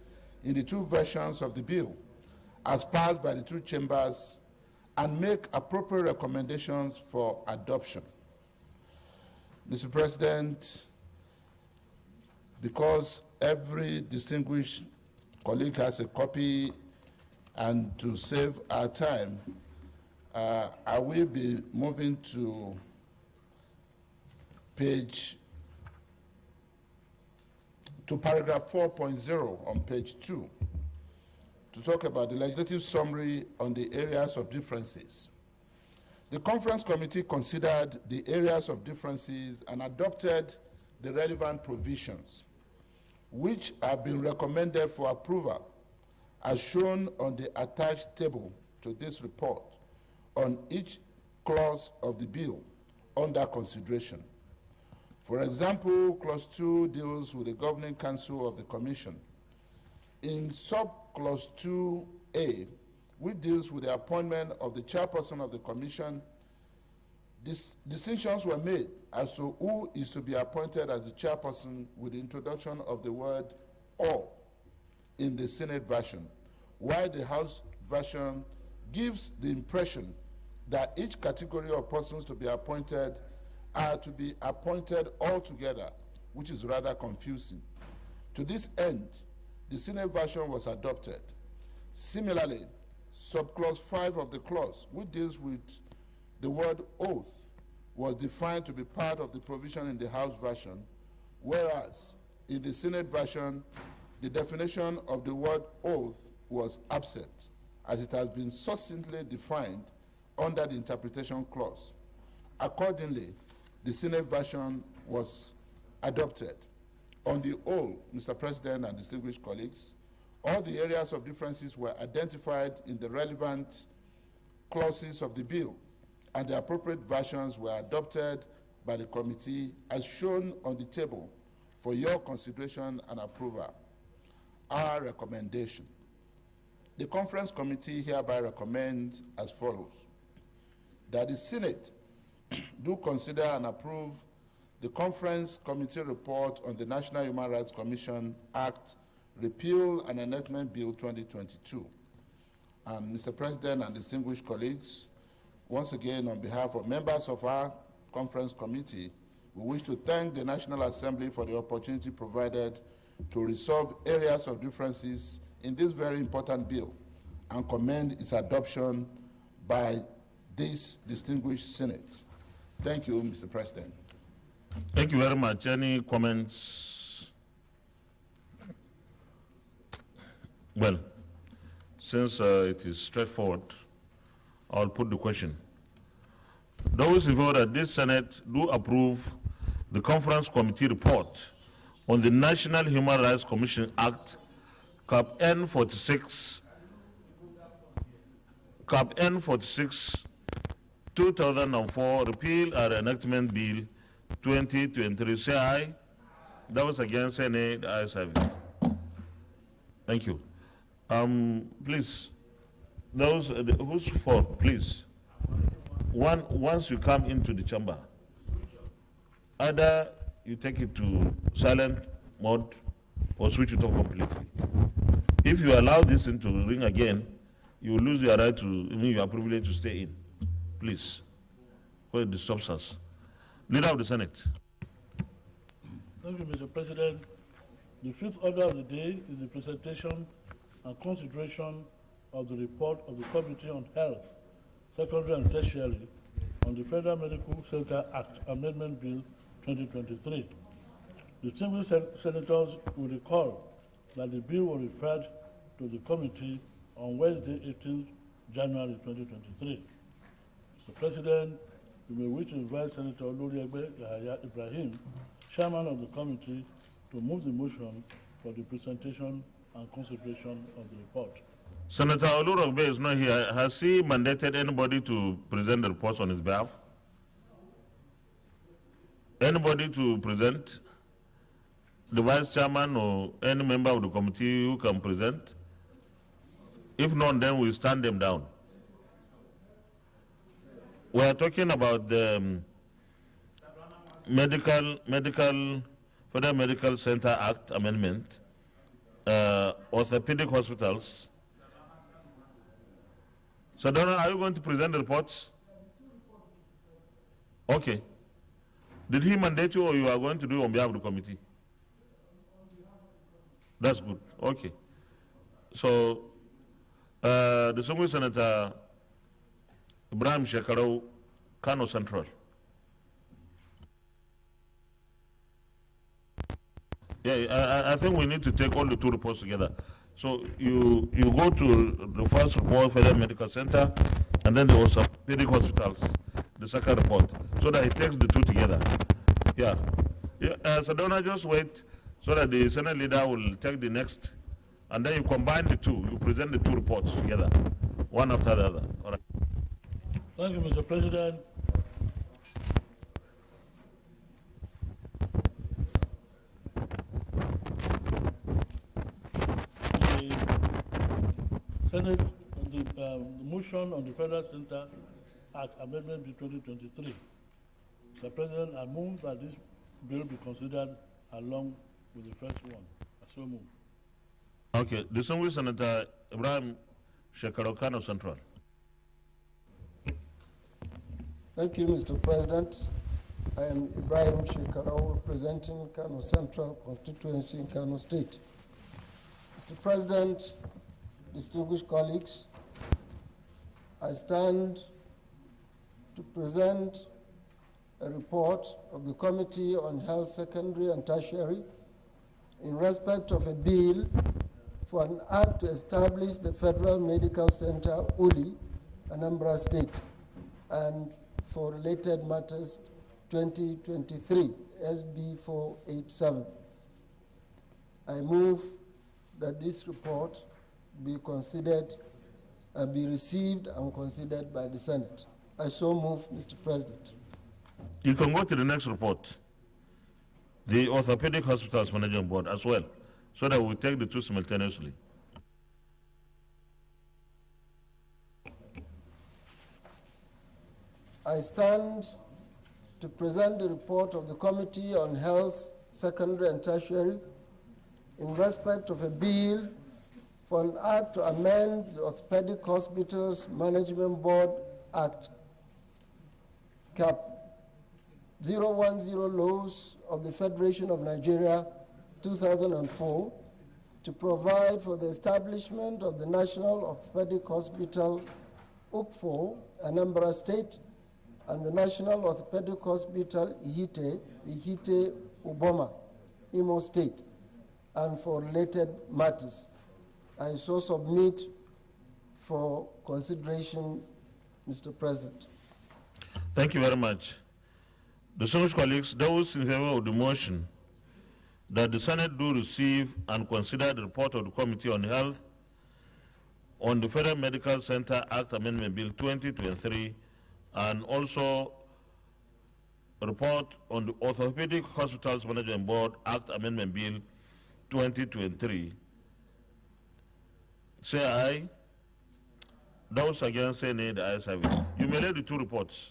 in the two versions of the bill as passed by the two chambers and make appropriate recommendations for adoption. Mr. President, because every distinguished colleague has a copy and to save our time, I will be moving to paragraph 4.0 on page 2 to talk about the legislative summary on the areas of differences. The conference committee considered the areas of differences and adopted the relevant provisions, which have been recommended for approval as shown on the attached table to this report on each clause of the bill under consideration. For example, Clause 2 deals with the Governing Council of the Commission. In Subclause 2A, which deals with the appointment of the chairperson of the Commission, distinctions were made as to who is to be appointed as the chairperson with the introduction of the word "or" in the Senate version, while the House version gives the impression that each category of persons to be appointed are to be appointed all together, which is rather confusing. To this end, the Senate version was adopted. Similarly, subclause 5 of the clause, which deals with the word oath, was defined to be part of the provision in the House version, whereas in the Senate version, the definition of the word oath was absent, as it has been succinctly defined under the interpretation clause. Accordingly, the Senate version was adopted. On the whole, Mr. President and distinguished colleagues, all the areas of differences were identified in the relevant clauses of the bill, and the appropriate versions were adopted by the committee as shown on the table for your consideration and approval. Our recommendation. The conference committee hereby recommends as follows: that the Senate do consider and approve the conference committee report on the National Human Rights Commission Act, Repeal and Enactment Bill 2022. And Mr. President and distinguished colleagues, once again, on behalf of members of our conference committee, we wish to thank the National Assembly for the opportunity provided to resolve areas of differences in this very important bill and commend its adoption by this distinguished Senate. Thank you, Mr. President. Thank you very much. Any comments? Well, since it is straightforward, I'll put the question. Those in favor that this Senate do approve the conference committee report on the National Human Rights Commission Act, Cap N46, 2004, Repeal and Enactment Bill 2023, say aye. Those against, say nay. The ayes have it. Thank you. Please, those who's for, please. Once you come into the chamber, either you take it to silent mode or switch it off completely. If you allow this thing to ring again, you will lose your right to, your privilege to stay in. Please, because it disturbs us. Leader of the Senate. Thank you, Mr. President. The fifth order of the day is the presentation and consideration of the report of the Committee on Health, Secondary and Tertiary on the Federal Medical Center Act Amendment Bill 2023. Distinguished senators will recall that the bill was referred to the committee on Wednesday, 18 January 2023. Mr. President, you may wish to invite Senator Oloriegbe Yahaya Ibrahim, Chairman of the committee, to move the motion for the presentation and consideration of the report. Senator Olurogbe is not here. Has he mandated anybody to present the reports on his behalf? Anybody to present? The vice chairman or any member of the committee who can present? If not, then we stand them down. We are talking about the Federal Medical Center Act Amendment, orthopedic hospitals. So, Donald, are you going to present the reports? Okay. Did he mandate you or you are going to do it on behalf of the committee? That's good. Okay. So, the Songwe Senator Ibrahim Shekarau, Kano Central. Yeah, I think we need to take all the two reports together. So you go to the first report, Federal Medical Center, and then the orthopedic hospitals, the second report, so that it takes the two together. Yeah. So don't just wait so that the Senate leader will take the next, and then you combine the two, you present the two reports together, one after the other. All right. Thank you, Mr. President. Senate, the motion on the Federal Center Act Amendment Bill 2023. Mr. President, I move that this bill be considered along with the first one. I so move. Okay, distinguished Senator Ibrahim Shekarau, Kano Central. Thank you, Mr. President. I am Ibrahim Shekarau, representing Kano Central constituency in Kano State. Mr. President, distinguished colleagues, I stand to present a report of the Committee on Health, Secondary and Tertiary in respect of a bill for an act to establish the Federal Medical Center, ULI, Anambra State, and for related matters 2023, SB 487. I move that this report be considered and be received and considered by the Senate. I so move, Mr. President. You can go to the next report, the Orthopedic Hospitals Management Board as well, so that we take the two simultaneously. I stand to present the report of the Committee on Health, Secondary and Tertiary in respect of a bill for an act to amend the Orthopedic Hospitals Management Board Act, Cap 010 laws of the Federation of Nigeria, 2004, to provide for the establishment of the National Orthopedic Hospital, UPFO, Anambra State, and the National Orthopedic Hospital, Ihite, Uboma, Imo State, and for related matters. I so submit for consideration, Mr. President. Thank you very much. Distinguished colleagues, those in favor of the motion that the Senate do receive and consider the report of the Committee on Health on the Federal Medical Center Act Amendment Bill 2023 and also a report on the Orthopedic Hospitals Management Board Act Amendment Bill 2023. Say aye. Those against say nay, the ayes have it. You may lay the two reports.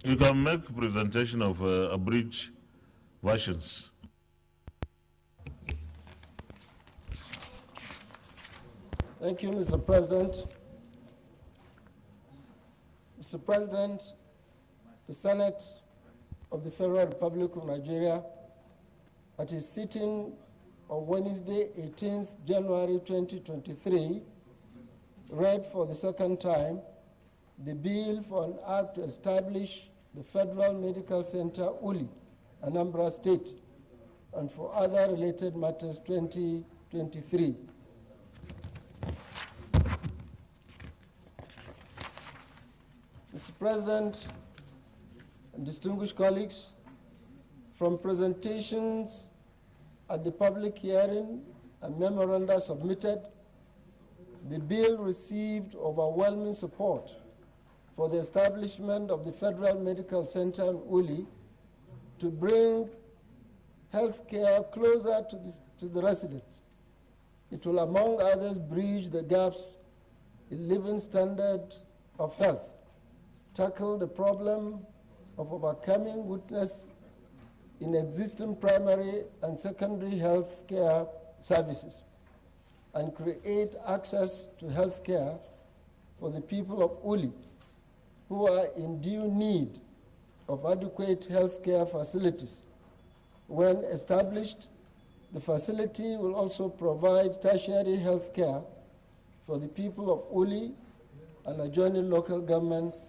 You can make presentation of abridged versions. Thank you, Mr. President. Mr. President, the Senate of the Federal Republic of Nigeria, at its sitting on Wednesday, 18th January 2023, read for the second time the bill for an act to establish the Federal Medical Center, Uli, Anambra State, and for other related matters 2023. Mr. President and distinguished colleagues, from presentations at the public hearing and memoranda submitted, the bill received overwhelming support for the establishment of the Federal Medical Center in Uli to bring health care closer to the residents. It will, among others, bridge the gaps in living standard of health, tackle the problem of overcoming weakness in existing primary and secondary health care services, and create access to health care for the people of Uli who are in due need of adequate health care facilities. When established, the facility will also provide tertiary health care for the people of Uli and adjoining local governments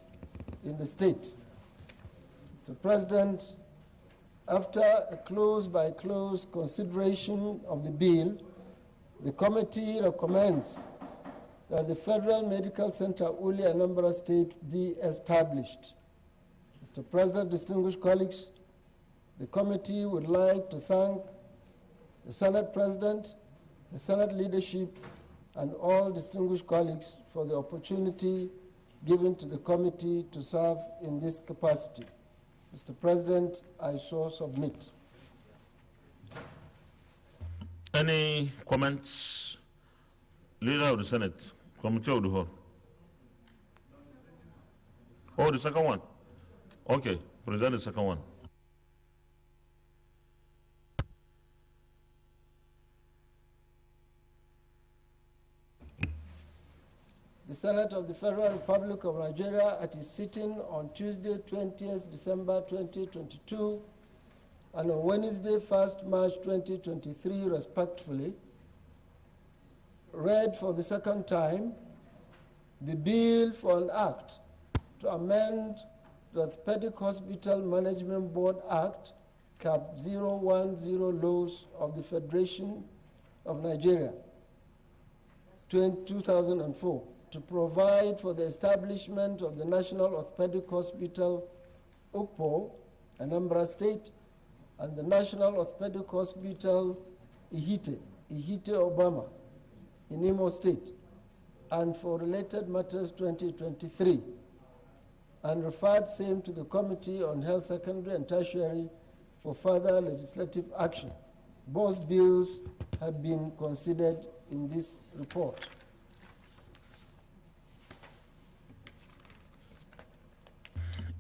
in the state. Mr. President, after a close-by-close consideration of the bill, the committee recommends that the Federal Medical Center Uli, Anambra State, be established. Mr. President, distinguished colleagues, the committee would like to thank the Senate President, the Senate leadership, and all distinguished colleagues for the opportunity given to the committee to serve in this capacity. Mr. President, I so submit. Any comments? Leader of the Senate, Committee of the Whole. Oh, the second one. Okay, present the second one. The Senate of the Federal Republic of Nigeria, at its sitting on Tuesday, 20th December 2022, and on Wednesday, 1st March 2023, respectively, read for the second time the bill for an act to amend the Orthopedic Hospital Management Board Act, Cap 010 laws of the Federation of Nigeria, 2004, to provide for the establishment of the National Orthopedic Hospital, Ukpo, Anambra State, and the National Orthopedic Hospital, Ihite Obama, in Imo State, and for related matters 2023, and referred same to the Committee on Health, Secondary and Tertiary for further legislative action. Both bills have been considered in this report.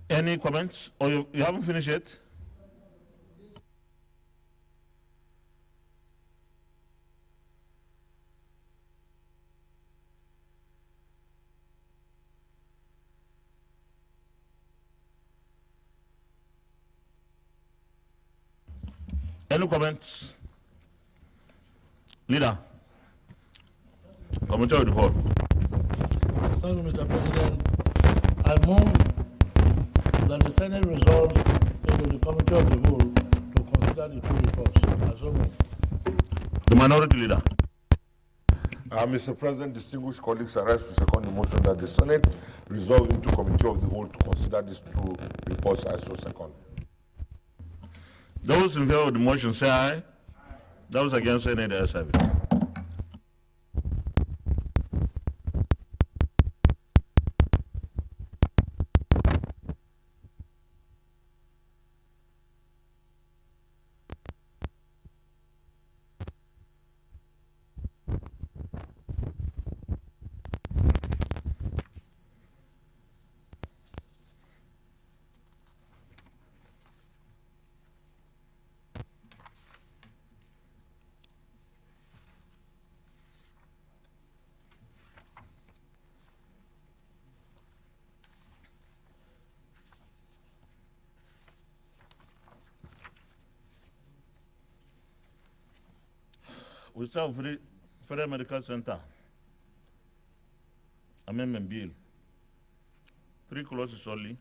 Any comments? Or you haven't finished yet? Any comments? Leader, Committee of the Whole. Thank you, Mr. President. I move that the Senate resolves into the Committee of the Whole to consider the two reports. As so moved. The Minority Leader. Mr. President, distinguished colleagues, I rise to second the motion that the Senate resolve into Committee of the Whole to consider these two reports. I so second. Those in favor of the motion say aye. Those against, say nay. The ayes have it. We start with Federal Medical Center Amendment Bill. 3 clauses only.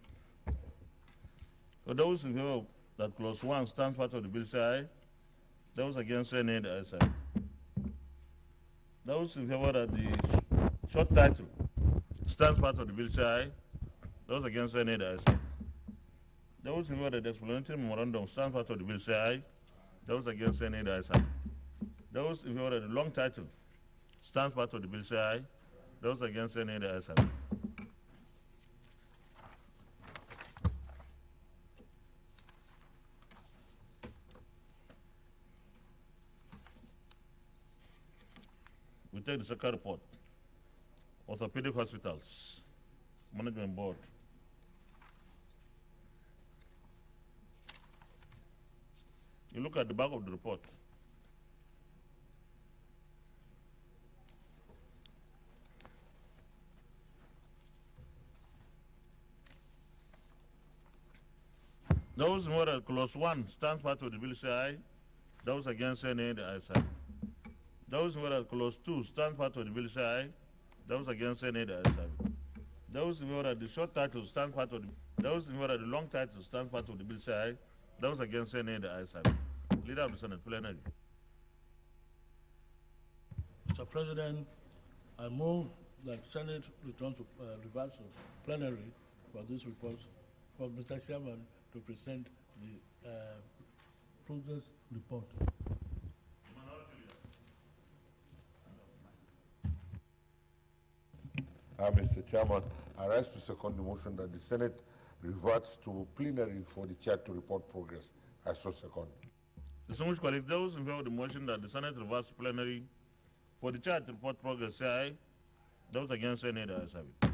For those in favor that clause 1 stands part of the bill, say aye. Those against, say nay. The ayes have it. Those in favor that the short title stands part of the bill, say aye. Those against, say nay. The ayes have it. Those in favor that the explanatory memorandum stands part of the bill, say aye. Those against, say nay. The ayes have it. Those in favor that the long title stands part of the bill, say aye. Those against, say nay. The ayes have it. We take the second report. Orthopedic Hospitals Management Board. You look at the back of the report. Those in favor that clause 1 stands part of the bill, say aye. Those against, say nay. The ayes have it. Those in favor that clause 2 stands part of the bill, say aye. Those against, say nay. The ayes have it. Those in favor that the short title stands part of the those in favor that the long title stands part of the bill, say aye. Those against, say nay. The ayes have it. Leader of the Senate, Plenary. Mr. President, I move that Senate return to reverse of plenary for this report for Mr. Chairman to present the progress report. Mr. Chairman, I rise to second the motion that the Senate reverts to plenary for the chair to report progress. I so second. Distinguished colleagues, those in favor of the motion that the Senate reverse to plenary for the chair to report progress, say aye. Those against, say nay. The ayes have it.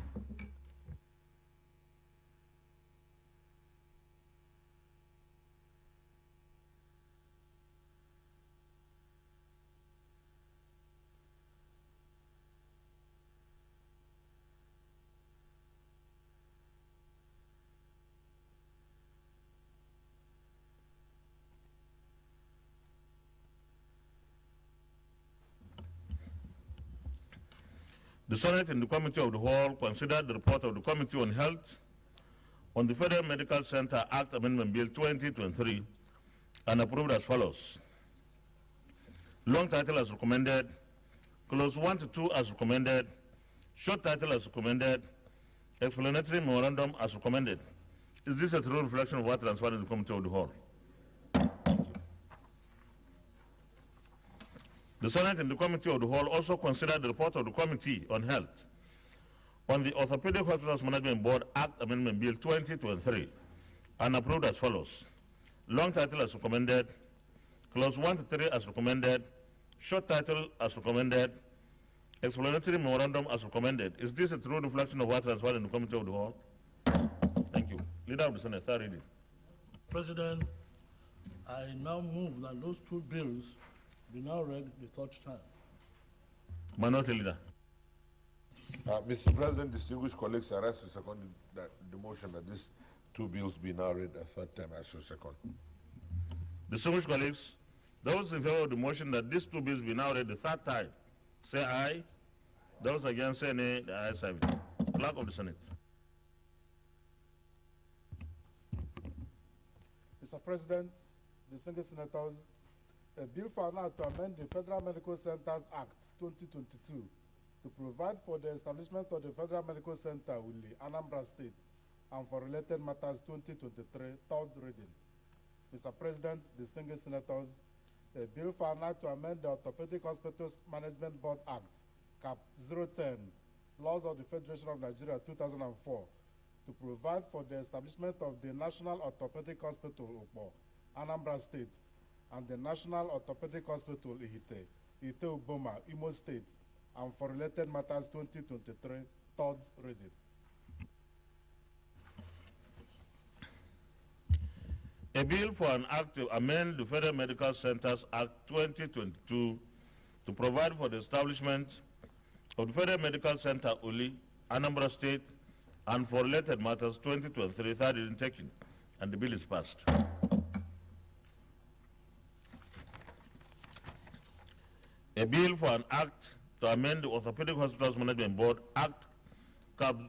The Senate and the Committee of the Whole considered the report of the Committee on Health on the Federal Medical Center Act Amendment Bill 2023 and approved as follows. Long title as recommended, clause 1 to 2 as recommended, short title as recommended, explanatory memorandum as recommended. Is this a true reflection of what transpired in the Committee of the Whole? The Senate and the Committee of the Whole also considered the report of the Committee on Health on the Orthopedic Hospitals Management Board Act Amendment Bill 2023 and approved as follows. Long title as recommended, clause 1 to 3 as recommended, short title as recommended, explanatory memorandum as recommended. Is this a true reflection of what transpired in the Committee of the Whole? Thank you. Leader of the Senate, third reading. President, I now move that those two bills be now read the third time. Minority Leader. Mr. President, distinguished colleagues, I rise to second the motion that these two bills be now read a third time. I so second. Distinguished colleagues, those in favor of the motion that these two bills be now read the third time, say aye. Those against, say nay. The ayes have it. Clerk of the Senate. Mr. President, distinguished senators, a bill for an act to amend the Federal Medical Centers Act 2022 to provide for the establishment of the Federal Medical Center Uli, Anambra State, and for related matters 2023, third reading. Mr. President, distinguished senators, a bill for an act to amend the Orthopedic Hospitals Management Board Act, Cap 010, Laws of the Federation of Nigeria 2004, to provide for the establishment of the National Orthopedic Hospital, Ukpo, Anambra State, and the National Orthopedic Hospital, Ite Uboma, Imo State, and for related matters 2023, third reading. A bill for an act to amend the Federal Medical Centers Act 2022 to provide for the establishment of the Federal Medical Center Uli, Anambra State, and for related matters 2023, third reading taken, and the bill is passed. A bill for an act to amend the Orthopedic Hospitals Management Board Act, CAB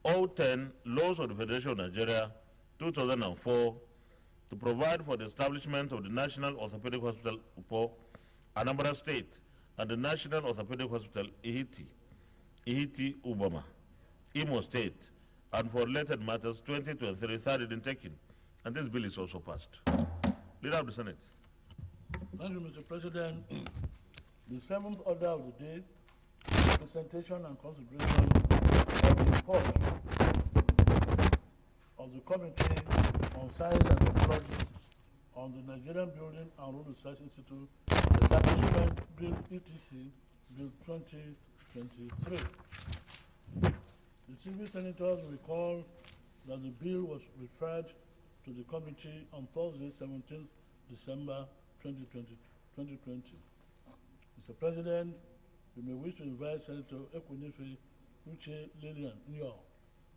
010, Laws of the Federation of Nigeria, 2004, to provide for the establishment of the National Orthopedic Hospital Upo, Anambra State, and the National Orthopedic Hospital Ihiti Ubama, Imo State, and for related matters 2023 third reading taken. And this bill is also passed. Leader of the Senate. Thank you, Mr. President. The seventh order of the day, presentation and consideration of the report of the Committee on Science and Technology on the Nigerian Building and Road Research Institute Establishment Bill ETC Bill 2023. Distinguished senators recall that the bill was referred to the committee on Thursday, 17th December 2020. Mr. President, we may wish to invite Senator Ekwunife Uche Lillian Nyo,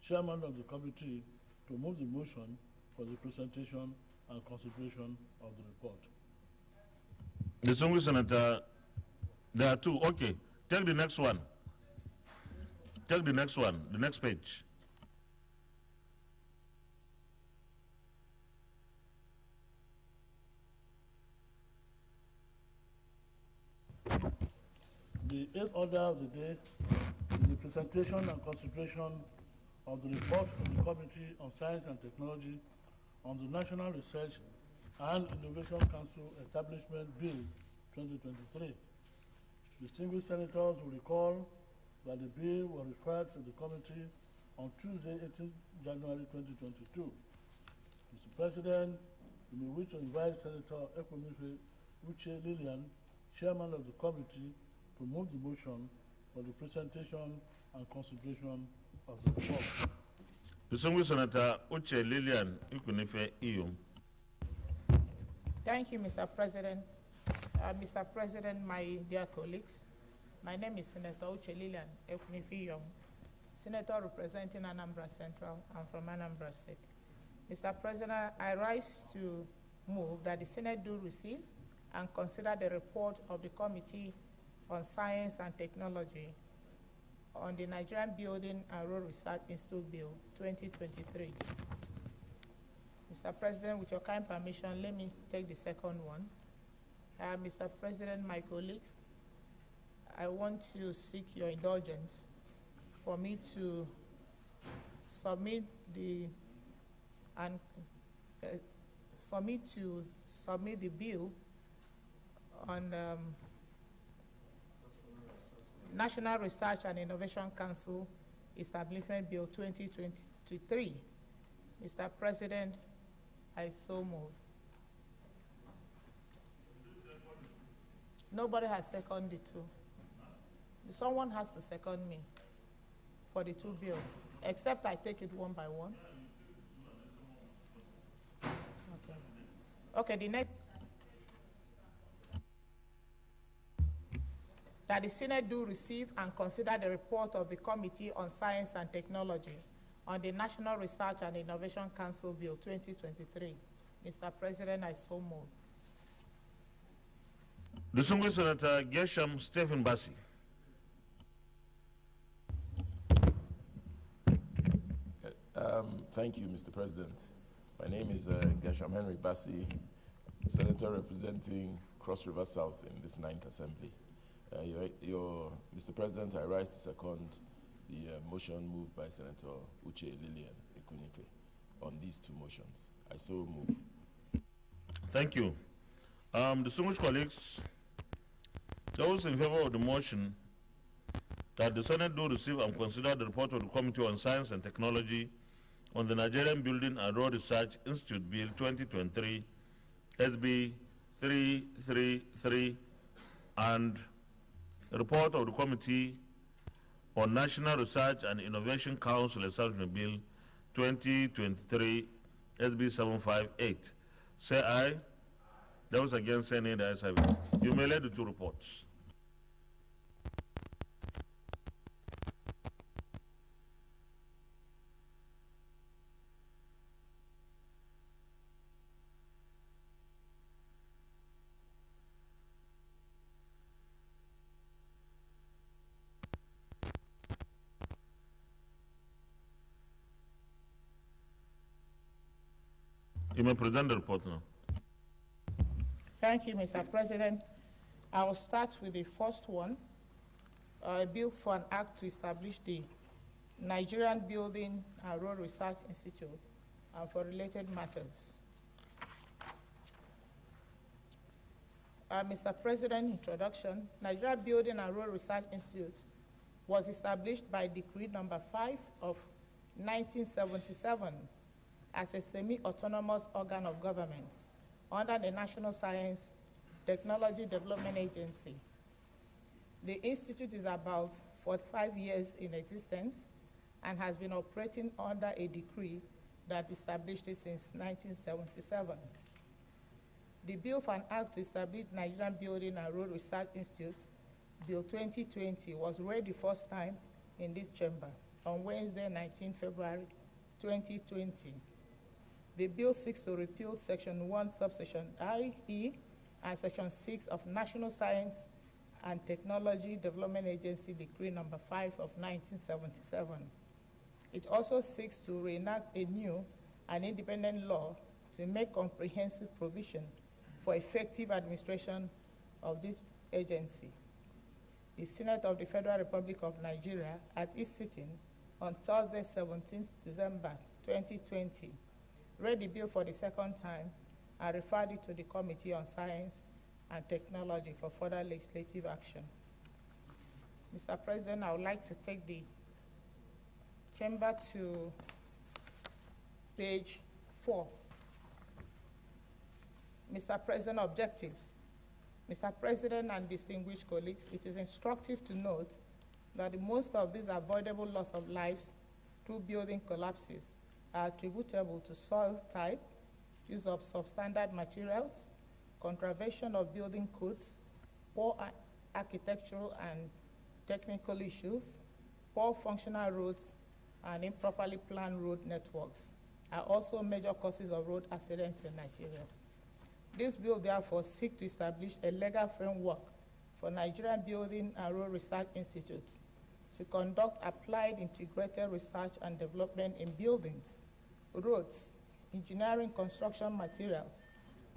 Chairman of the committee, to move the motion for the presentation and consideration of the report. Distinguished Senator, there are two. Okay, take the next one. Take the next one, the next page. The eighth order of the day is the presentation and consideration of the report of the Committee on Science and Technology on the National Research and Innovation Council Establishment Bill 2023. Distinguished senators will recall that the bill was referred to the committee on Tuesday, 18th January 2022. Mr. President, we wish to invite Senator Ekwunife Uche Lillian, Chairman of the committee, to move the motion for the presentation and consideration of the report. Distinguished Senator Uche Lillian Ekwunife Iyom. Thank you, Mr. President. Mr. President, my dear colleagues, my name is Senator Uche Lillian Ekwunife Iyom, Senator representing Anambra Central. I'm from Anambra State. Mr. President, I rise to move that the Senate do receive and consider the report of the Committee on Science and Technology on the Nigerian Building and Road Research Institute Bill 2023. Mr. President, with your kind permission, let me take the second one. Mr. President, my colleagues, I want to seek your indulgence for me to submit the bill on National Research and Innovation Council Establishment Bill 2023. Mr. President, I so move. Nobody has seconded the two. Someone has to second me for the two bills, except I take it one by one. Okay. Okay, the next. That the Senate do receive and consider the report of the Committee on Science and Technology on the National Research and Innovation Council Bill 2023. Mr. President, I so move. Distinguished Senator Gershom Stephen Bassi. Thank you, Mr. President. My name is Gershom Henry Bassi, Senator representing Cross River South in this 9th Assembly. Mr. President, I rise to second the motion moved by Senator Uche Lillian Ekwunife on these two motions. I so move. Thank you. Distinguished colleagues, those in favor of the motion that the Senate do receive and consider the report of the Committee on Science and Technology on the Nigerian Building and Road Research Institute Bill 2023, SB 333, and the report of the Committee on National Research and Innovation Council Establishment Bill 2023, SB 758. Say aye. Those against, say nay. The ayes have it. You may lead the two reports. You may present the report now. Thank you, Mr. President. I will start with the first one, a bill for an act to establish the Nigerian Building and Road Research Institute and for related matters. Mr. President, introduction. Nigeria Building and Road Research Institute was established by Decree number 5 of 1977 as a semi-autonomous organ of government under the National Science Technology Development Agency. The institute is about 45 years in existence and has been operating under a decree that established it since 1977. The bill for an act to establish Nigerian Building and Road Research Institute, Bill 2020, was read the first time in this chamber on Wednesday, 19 February 2020. The bill seeks to repeal Section 1, subsection I-E, and Section 6 of National Science and Technology Development Agency Decree number 5 of 1977. It also seeks to reenact a new and independent law to make comprehensive provision for effective administration of this agency. The Senate of the Federal Republic of Nigeria, at its sitting on Thursday, 17 December 2020, read the bill for the second time and referred it to the Committee on Science and Technology for further legislative action. Mr. President, I would like to take the chamber to page 4. Mr. President, objectives. Mr. President and distinguished colleagues, it is instructive to note that most of these avoidable loss of lives through building collapses are attributable to soil type, use of substandard materials, contravention of building codes, poor architectural and technical issues, poor functional roads, and improperly planned road networks are also major causes of road accidents in Nigeria. This bill therefore seeks to establish a legal framework for Nigerian Building and Road Research Institute to conduct applied integrated research and development in buildings, roads, engineering, construction materials,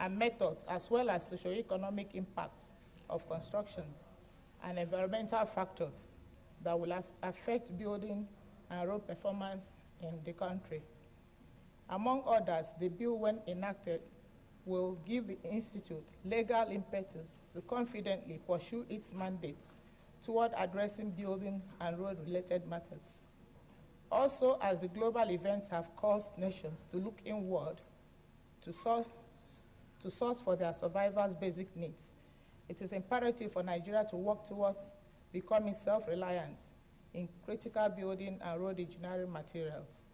and methods, as well as socioeconomic impacts of constructions and environmental factors that will affect building and road performance in the country. Among others, the bill, when enacted, will give the Institute legal impetus to confidently pursue its mandates toward addressing building and road-related matters. Also, as the global events have caused nations to look inward to source for their survival's basic needs, it is imperative for Nigeria to work towards becoming self-reliant in critical building and road engineering materials.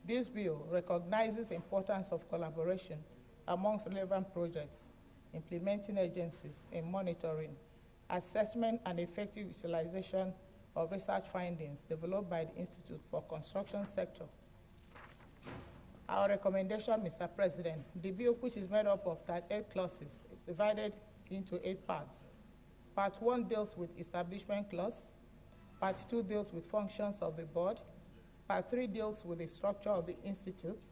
This bill recognizes the importance of collaboration amongst relevant projects, implementing agencies in monitoring, assessment, and effective utilization of research findings developed by the Institute for Construction Sector. Our recommendation, Mr. President, the bill, which is made up of 38 clauses, is divided into 8 parts. Part 1 deals with establishment clause. Part 2 deals with functions of the board. Part 3 deals with the structure of the institute.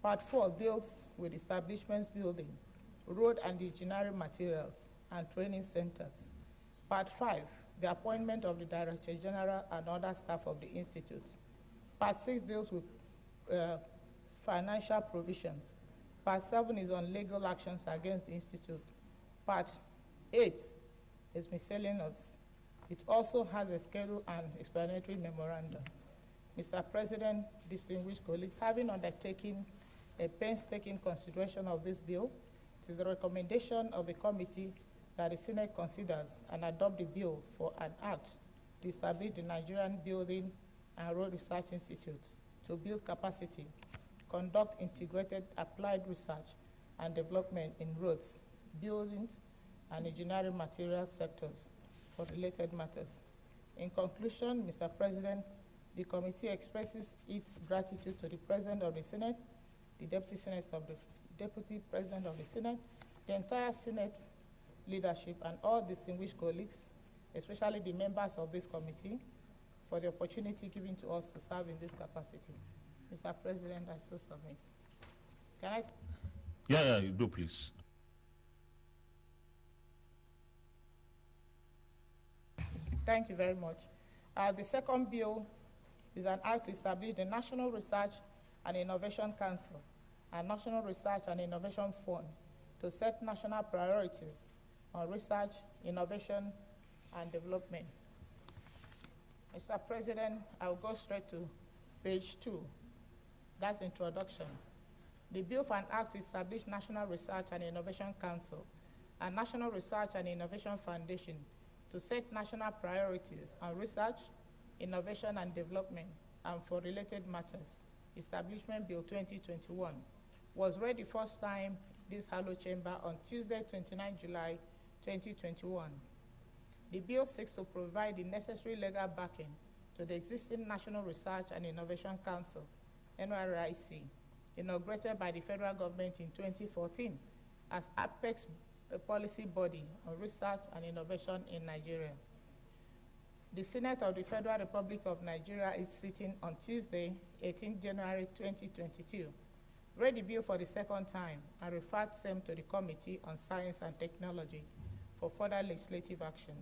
Part 4 deals with establishments building, road and engineering materials, and training centers. Part 5, the appointment of the Director General and other staff of the institute. Part 6 deals with financial provisions. Part 7 is on legal actions against the institute. Part 8 is miscellaneous. It also has a schedule and explanatory memorandum. Mr. President, distinguished colleagues, having undertaken a painstaking consideration of this bill, it is the recommendation of the committee that the Senate considers and adopt the bill for an act to establish the Nigerian Building and Road Research Institute to build capacity, conduct integrated applied research and development in roads, buildings, and engineering materials sectors for related matters. In conclusion, Mr. President, the committee expresses its gratitude to the President of the Senate, the Deputy President of the Senate, the entire Senate leadership, and all distinguished colleagues, especially the members of this committee, for the opportunity given to us to serve in this capacity. Mr. President, I so submit. Can I Yeah, you do, please. Thank you very much. The second bill is an act to establish the National Research and Innovation Council and National Research and Innovation Fund to set national priorities on research, innovation, and development. Mr. President, I'll go straight to page 2. That's introduction. The bill for an act to establish National Research and Innovation Council and National Research and Innovation Foundation to set national priorities on research, innovation and development, and for related matters, Establishment Bill 2021, was read the first time this Hallowed Chamber on Tuesday, 29 July 2021. The bill seeks to provide the necessary legal backing to the existing National Research and Innovation Council, NRIC, inaugurated by the federal government in 2014 as apex policy body on research and innovation in Nigeria. The Senate of the Federal Republic of Nigeria is sitting on Tuesday, 18 January 2022, read the bill for the second time and referred same to the Committee on Science and Technology for further legislative action.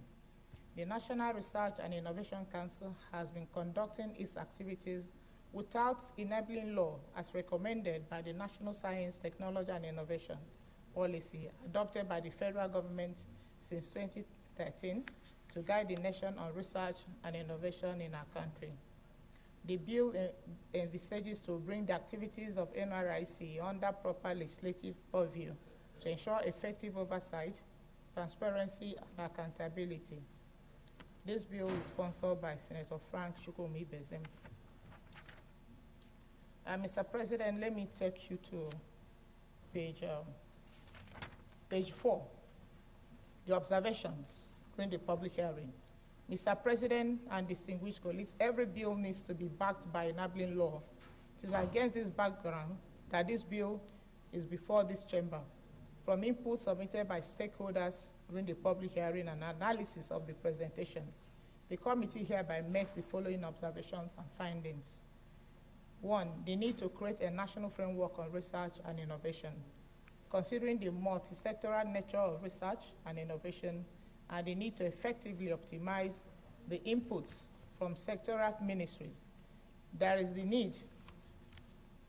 The National Research and Innovation Council has been conducting its activities without enabling law as recommended by the National Science, Technology and Innovation policy adopted by the federal government since 2013 to guide the nation on research and innovation in our country. The bill envisages to bring the activities of NRIC under proper legislative purview to ensure effective oversight, transparency, and accountability. This bill is sponsored by Senator Frank Shukumi Bezem. Mr. President, let me take you to page 4, the observations during the public hearing. Mr. President and distinguished colleagues, every bill needs to be backed by enabling law. It is against this background that this bill is before this chamber. From input submitted by stakeholders during the public hearing and analysis of the presentations, the committee hereby makes the following observations and findings. 1, the need to create a national framework on research and innovation, considering the multi-sectoral nature of research and innovation and the need to effectively optimize the inputs from sectoral ministries. There is the need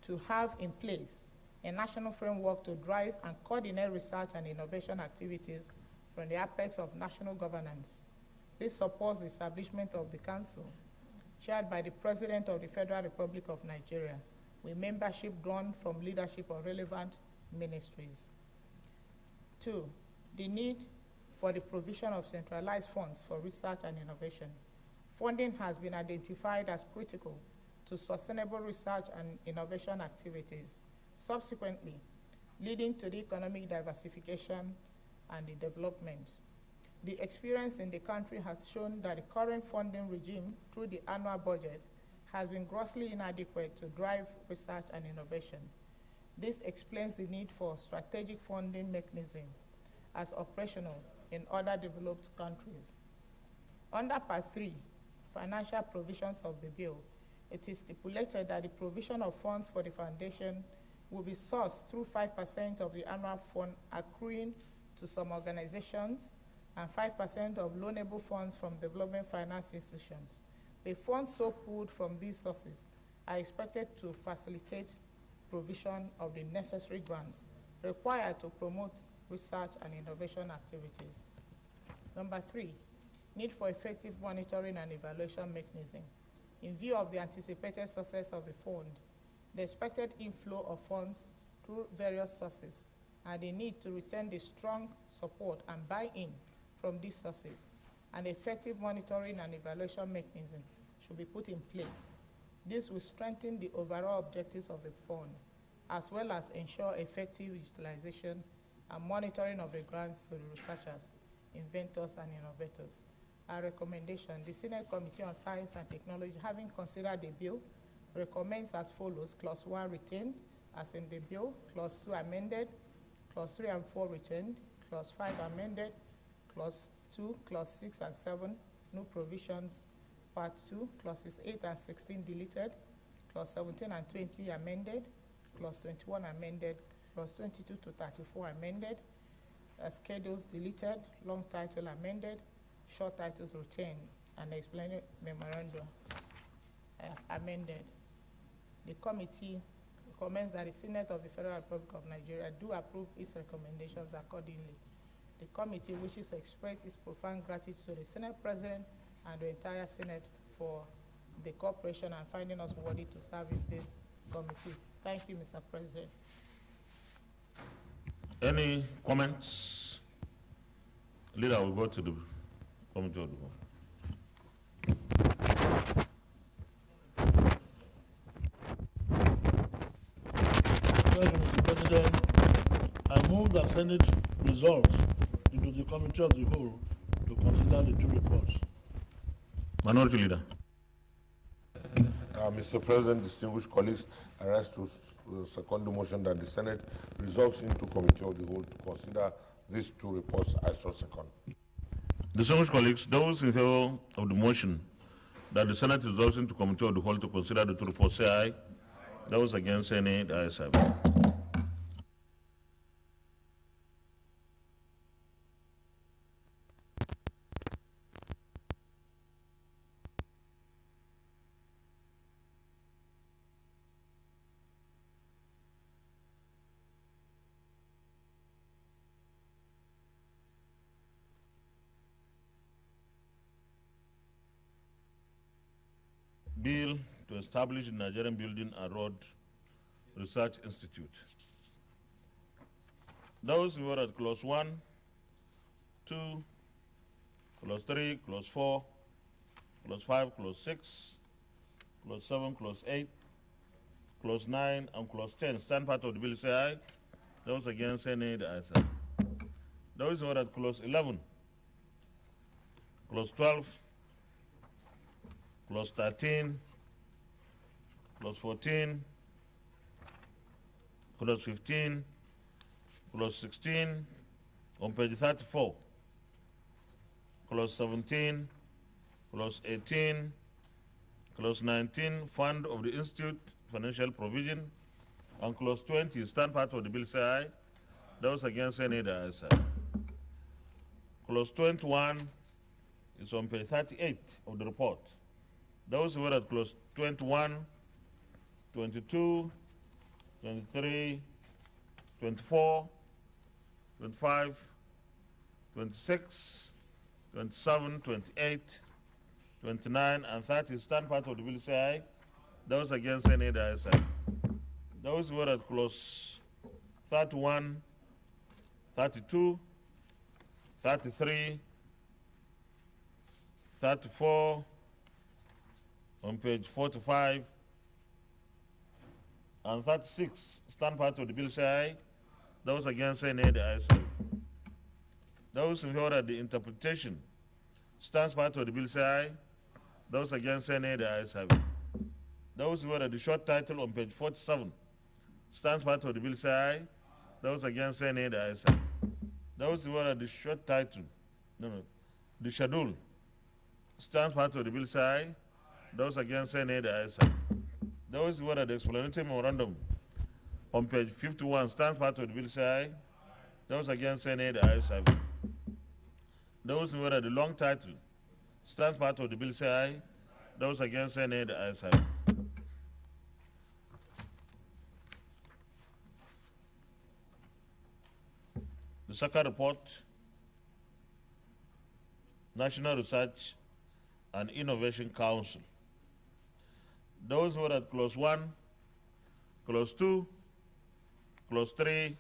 to have in place a national framework to drive and coordinate research and innovation activities from the apex of national governance. This supports the establishment of the Council, chaired by the President of the Federal Republic of Nigeria, with membership drawn from leadership of relevant ministries. 2, the need for the provision of centralized funds for research and innovation. Funding has been identified as critical to sustainable research and innovation activities, subsequently leading to the economic diversification and the development. The experience in the country has shown that the current funding regime through the annual budget has been grossly inadequate to drive research and innovation. This explains the need for strategic funding mechanism as operational in other developed countries. Under Part 3, financial provisions of the bill, it is stipulated that the provision of funds for the foundation will be sourced through 5% of the annual fund accruing to some organizations and 5% of loanable funds from development finance institutions. The funds so pooled from these sources are expected to facilitate provision of the necessary grants required to promote research and innovation activities. Number 3, need for effective monitoring and evaluation mechanism. In view of the anticipated success of the fund, the expected inflow of funds through various sources, and the need to retain the strong support and buy-in from these sources, an effective monitoring and evaluation mechanism should be put in place. This will strengthen the overall objectives of the fund, as well as ensure effective utilization and monitoring of the grants to the researchers, inventors, and innovators. Our recommendation, the Senate Committee on Science and Technology, having considered the bill, recommends as follows: Clause 1 retained as in the bill, Clause 2 amended, Clause 3 and 4 retained, Clause 5 amended, Clause 2, Clause 6 and 7, new provisions, Part 2, Clauses 8 and 16 deleted, Clause 17 and 20 amended, Clause 21 amended, clause 22 to 34 amended, schedules deleted, long title amended, short titles retained, and explanatory memorandum amended. The committee recommends that the Senate of the Federal Republic of Nigeria do approve its recommendations accordingly. The committee wishes to express its profound gratitude to the Senate President and the entire Senate for the cooperation and finding us worthy to serve in this committee. Thank you, Mr. President. Any comments? Leader will go to the committee of the whole. Thank you, Mr. President. I move that Senate resolves into the Committee of the Whole to consider the two reports. Minority Leader. Mr. President, distinguished colleagues, I rise to second the motion that the Senate resolves into Committee of the Whole to consider these two reports. I shall second. Distinguished colleagues, those in favor of the motion that the Senate resolves into Committee of the Whole to consider the two reports, say aye. Those against, say nay. The ayes have it. Bill to establish the Nigerian Building and Road Research Institute. Those who were at clause 1, 2, clause 3, clause 4, clause 5, clause 6, clause 7, clause 8, clause 9, and clause 10 stand part of the bill, say aye. Those against, say nay. The ayes have it. Those who were at clause 11, clause 12, clause 13, clause 14, clause 15, clause 16, on page 34, clause 17, clause 18, clause 19, fund of the Institute financial provision, and clause 20 stand part of the bill, say aye. Those against, say nay. The ayes have it. Clause 21 is on page 38 of the report. Those who were at clause 21, 22, 23, 24, 25, 26, 27, 28, 29, and 30 stand part of the bill, say aye. Those against, say nay. The ayes have it. Those who were at clause 31, 32, 33, 34, on page 45, and 36 stand part of the bill, say aye. Those against, say nay. The ayes have it. Those in favor of the interpretation stands part of the bill, say aye. Those against, say nay. The ayes have it. Those in favor of the short title on page 47 stands part of the bill, say aye. Those against, say nay. The ayes have it. Those in favor of the short title, the schedule stands part of the bill, say aye. Those against, say nay. The ayes have it. Those who are the explanatory memorandum on page 51 stands part of the bill, say aye. Those against, say nay. The ayes have it. Those who are the long title stands part of the bill, say aye. Those against, say nay. The ayes have it. The second report, National Research and Innovation Council. Those who are at clause 1, clause 2, clause 3,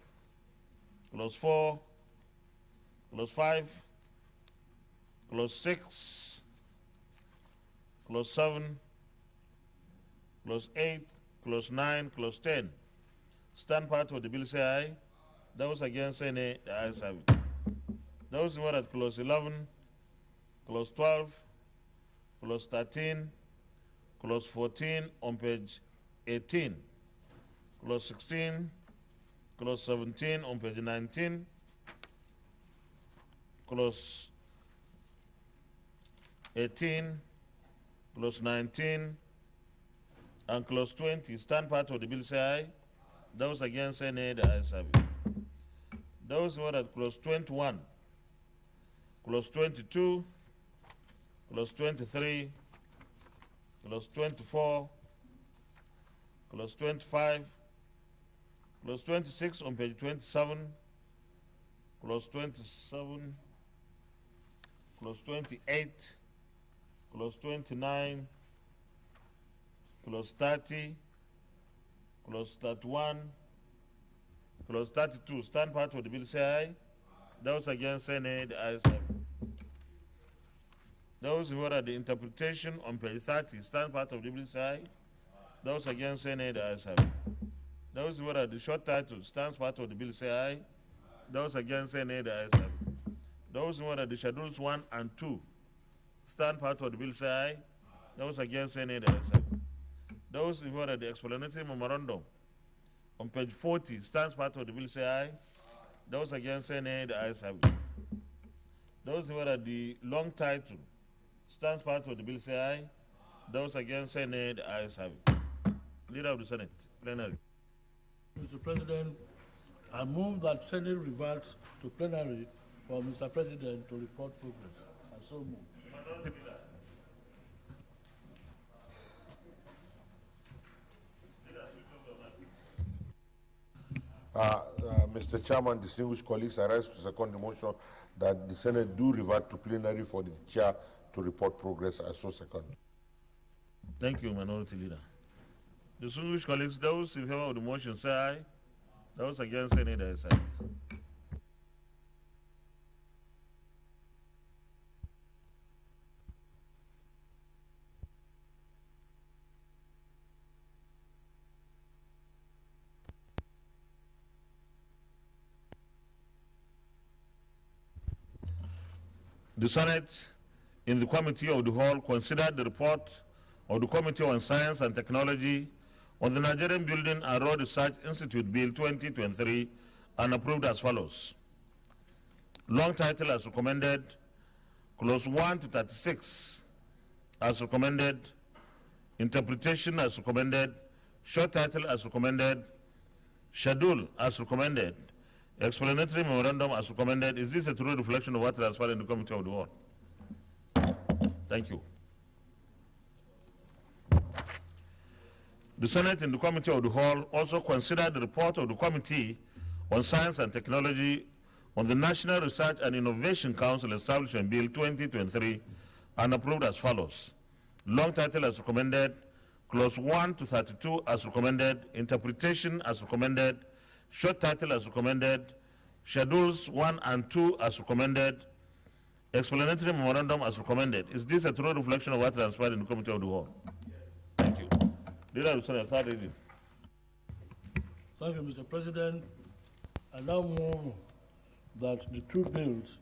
clause 4, clause 5, clause 6, clause 7, clause 8, clause 9, clause 10 stand part of the bill, say aye. Those against, say nay. The ayes have it. Those who are at clause 11, clause 12, clause 13, clause 14 on page 18, clause 16, clause 17 on page 19, clause 18, clause 19, and clause 20 stand part of the bill, say aye. Those against, say nay. The ayes have it. Those who are at clause 21, clause 22, clause 23, clause 24, clause 25, clause 26 on page 27, clause 27, clause 28, clause 29, clause 30, clause 31, clause 32, stand part of the bill, say aye. Those against, say nay. The ayes have it. Those who are at the interpretation on page 30, stand part of the bill, say aye. Those against, say nay. The ayes have it. Those who are at the short title, stand part of the bill, say aye. Those against, say nay. The ayes have it. Those who are at the schedules 1 and 2, stand part of the bill, say aye. Those against, say nay. The ayes have it. Those who are at the explanatory memorandum on page 40, stands part of the bill, say aye. Those against, say nay. The ayes have it. Those who are at the long title, stands part of the bill, say aye. Those against, say nay. The ayes have it. Leader of the Senate, plenary. Mr. President, I move that Senate reverts to plenary for Mr. President to report progress. I so move. Mr. Chairman, distinguished colleagues, I rise to second the motion that the Senate do revert to plenary for the chair to report progress. I so second. Thank you, Minority Leader. Distinguished colleagues, those in favor of the motion, say aye. Those against, say nay. The ayes have it. The Senate, in the Committee of the Whole, considered the report of the Committee on Science and Technology on the Nigerian Building and Road Research Institute Bill 2023 and approved as follows. Long title as recommended, clause 1 to 36 as recommended, interpretation as recommended, short title as recommended, schedule as recommended, explanatory memorandum as recommended. Is this a true reflection of what transpired in the Committee of the Whole? Thank you. The Senate in the Committee of the Whole also considered the report of the Committee on Science and Technology on the National Research and Innovation Council Establishment Bill 2023 and approved as follows. Long title as recommended, clause 1 to 32 as recommended, interpretation as recommended, short title as recommended, schedules 1 and 2 as recommended, explanatory memorandum as recommended. Is this a true reflection of what transpired in the Committee of the Whole? Yes. Thank you. Leader of the Senate, third reading. Thank you, Mr. President. I now move that the two bills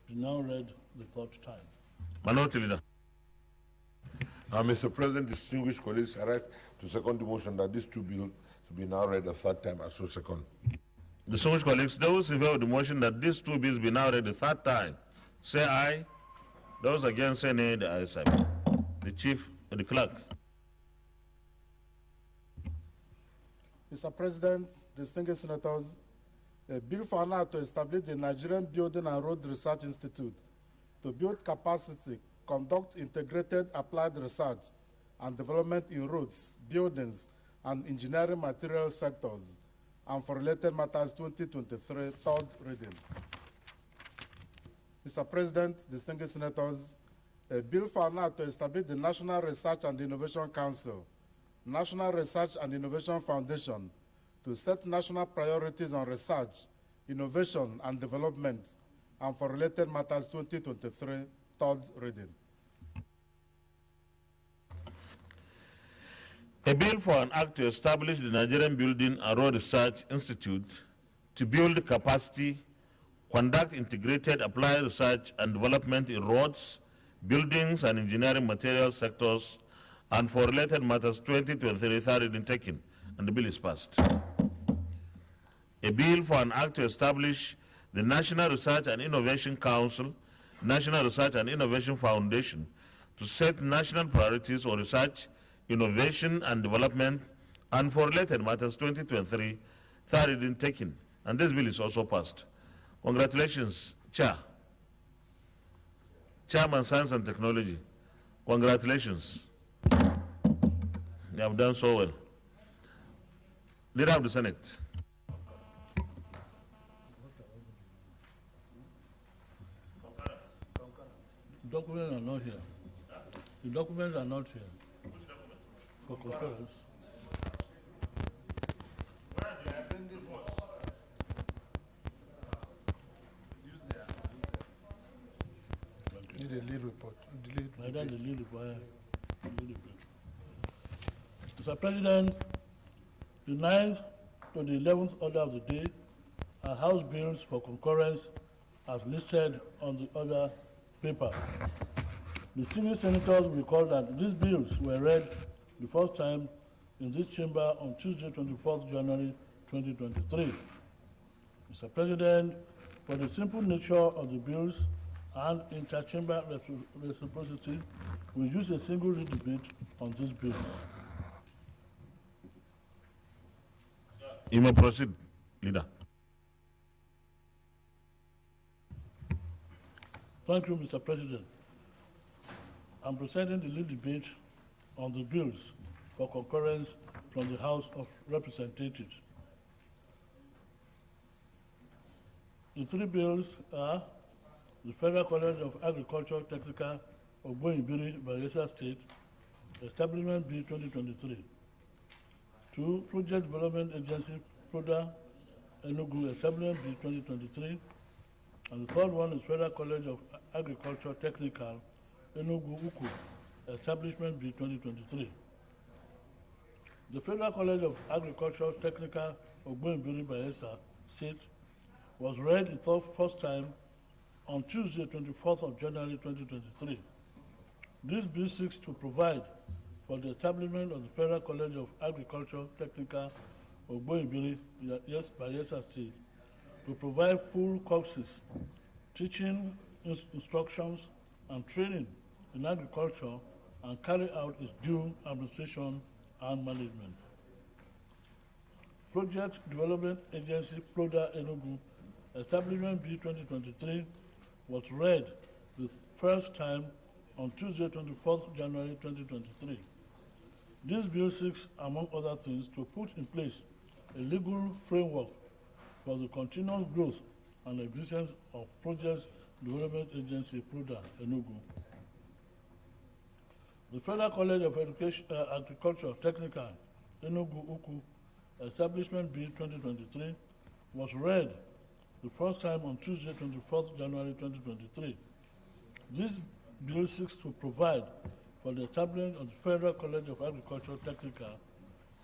be now read the third time. Minority Leader. Mr. President, distinguished colleagues, I rise to second the motion that these two bills be now read a third time. I so second. Distinguished colleagues, those in favor of the motion that these two bills be now read the third time, say aye. Those against, say nay. The ayes have it. The Chief, the Clerk. Mr. President, distinguished senators, a bill for an act to establish the Nigerian Building and Road Research Institute to build capacity, conduct integrated applied research and development in roads, buildings, and engineering material sectors, and for related matters 2023, third reading. Mr. President, distinguished senators, a bill for an act to establish the National Research and Innovation Council, National Research and Innovation Foundation to set national priorities on research, innovation, and development, and for related matters 2023, third reading. A bill for an act to establish the Nigerian Building and Road Research Institute to build capacity, conduct integrated applied research and development in roads, buildings, and engineering materials sectors, and for related matters 2023 third reading taken, and the bill is passed. A bill for an act to establish the National Research and Innovation Council, National Research and Innovation Foundation to set national priorities on research, innovation and development, and for related matters 2023, third reading taken. And this bill is also passed. Congratulations, Chair. Chairman, Science and Technology. Congratulations. You have done so well. Leader of the Senate. Documents are not here. The documents are not here. For concurrence. Need a lead report. I done the lead report. Mr. President, the 9th to the 11th order of the day are House bills for concurrence as listed on the order paper. Distinguished senators will recall that these bills were read the first time in this chamber on Tuesday, 24th January 2023. Mr. President, for the simple nature of the bills and interchamber reciprocity, we use a single read debate on these bills. You may proceed, Leader. Thank you, Mr. President. I'm presenting the lead debate on the bills for concurrence from the House of Representatives. The three bills are the Federal College of Agriculture Technical of Boyinbiri, Bayelsa State, Establishment Bill 2023. 2, Project Development Agency, PRODA, Enugu, Establishment Bill 2023. And the third one is Federal College of Agriculture Technical, Enugu, Uku, Establishment Bill 2023. The Federal College of Agriculture Technical of Boyinbiri, Bayelsa State was read the first time on Tuesday, 24th of January 2023. This bill seeks to provide for the establishment of the Federal College of Agriculture Technical of Boyinbiri, Bayelsa State, to provide full courses, teaching, instructions, and training in agriculture and carry out its due administration and management. Project Development Agency, PRODA, Enugu, Establishment Bill 2023 was read the first time on Tuesday, 24th January 2023. This bill seeks, among other things, to put in place a legal framework for the continuous growth and existence of Project Development Agency, PRODA, Enugu. The Federal College of Agriculture Technical, Enugu, Uku, Establishment Bill 2023 was read the first time on Tuesday, 24th January 2023. This bill seeks to provide for the establishment of the Federal College of Agriculture Technical,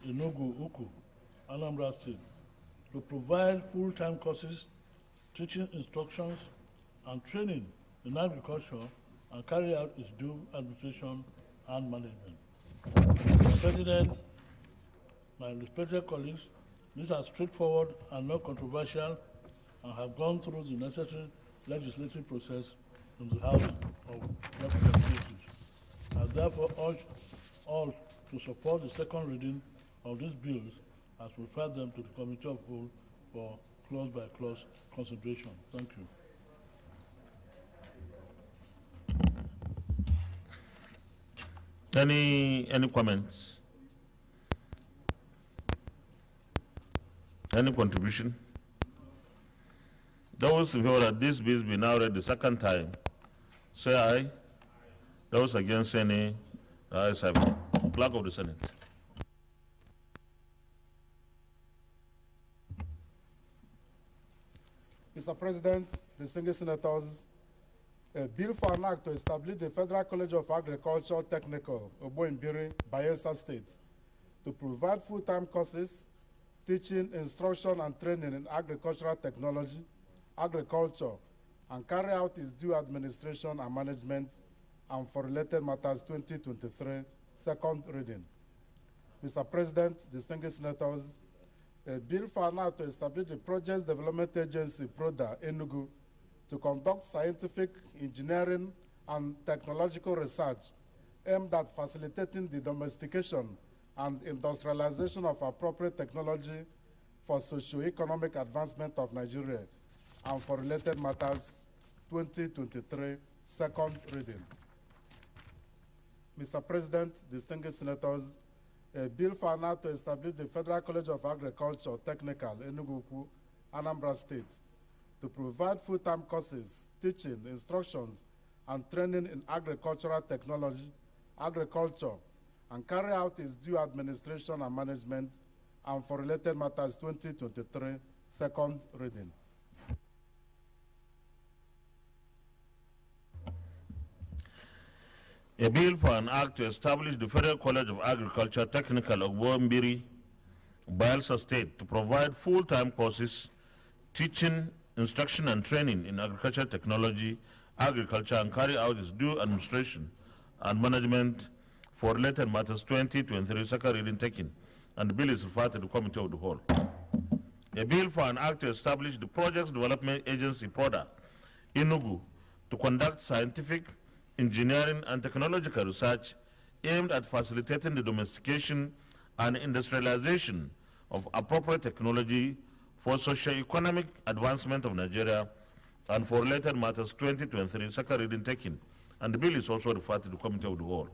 Enugu, Uku, Anambra State, to provide full-time courses, teaching instructions, and training in agriculture and carry out its due administration and management. Mr. President, my respected colleagues, these are straightforward and not controversial and have gone through the necessary legislative process in the House of Representatives. I therefore urge all to support the second reading of these bills as we refer them to the Committee of Whole for clause-by-clause consideration. Thank you. Any comments? Any contribution? Those in favor that this bill be now read the second time, say aye. Those against, say nay. The ayes have it. Clerk of the Senate. Mr. President, distinguished senators, a bill for an act to establish the Federal College of Agriculture Technical, Oboimbiri, Bayelsa State, to provide full-time courses, teaching, instruction, and training in agricultural technology, agriculture, and carry out its due administration and management, and for related matters 2023, second reading. Mr. President, distinguished senators, a bill for an act to establish the Project Development Agency, PRODA, Enugu, to conduct scientific, engineering, and technological research aimed at facilitating the domestication and industrialization of appropriate technology for socio-economic advancement of Nigeria and for related matters 2023, second reading. Mr. President, distinguished senators, a bill for an act to establish the Federal College of Agriculture Technical, Enugu, Anambra State, to provide full-time courses, teaching, instructions, and training in agricultural technology, agriculture, and carry out its due administration and management, and for related matters 2023, second reading. A bill for an act to establish the Federal College of Agriculture Technical of Bombiri, Bayelsa State, to provide full-time courses, teaching, instruction, and training in agricultural technology, agriculture, and carry out its due administration and management for related matters 2023, second reading taken, and the bill is referred to the Committee of the Whole. A bill for an act to establish the Projects Development Agency, PRODA, Enugu, to conduct scientific, engineering, and technological research aimed at facilitating the domestication and industrialization of appropriate technology for socio-economic advancement of Nigeria and for related matters 2023, second reading taken, and the bill is also referred to the Committee of the Whole.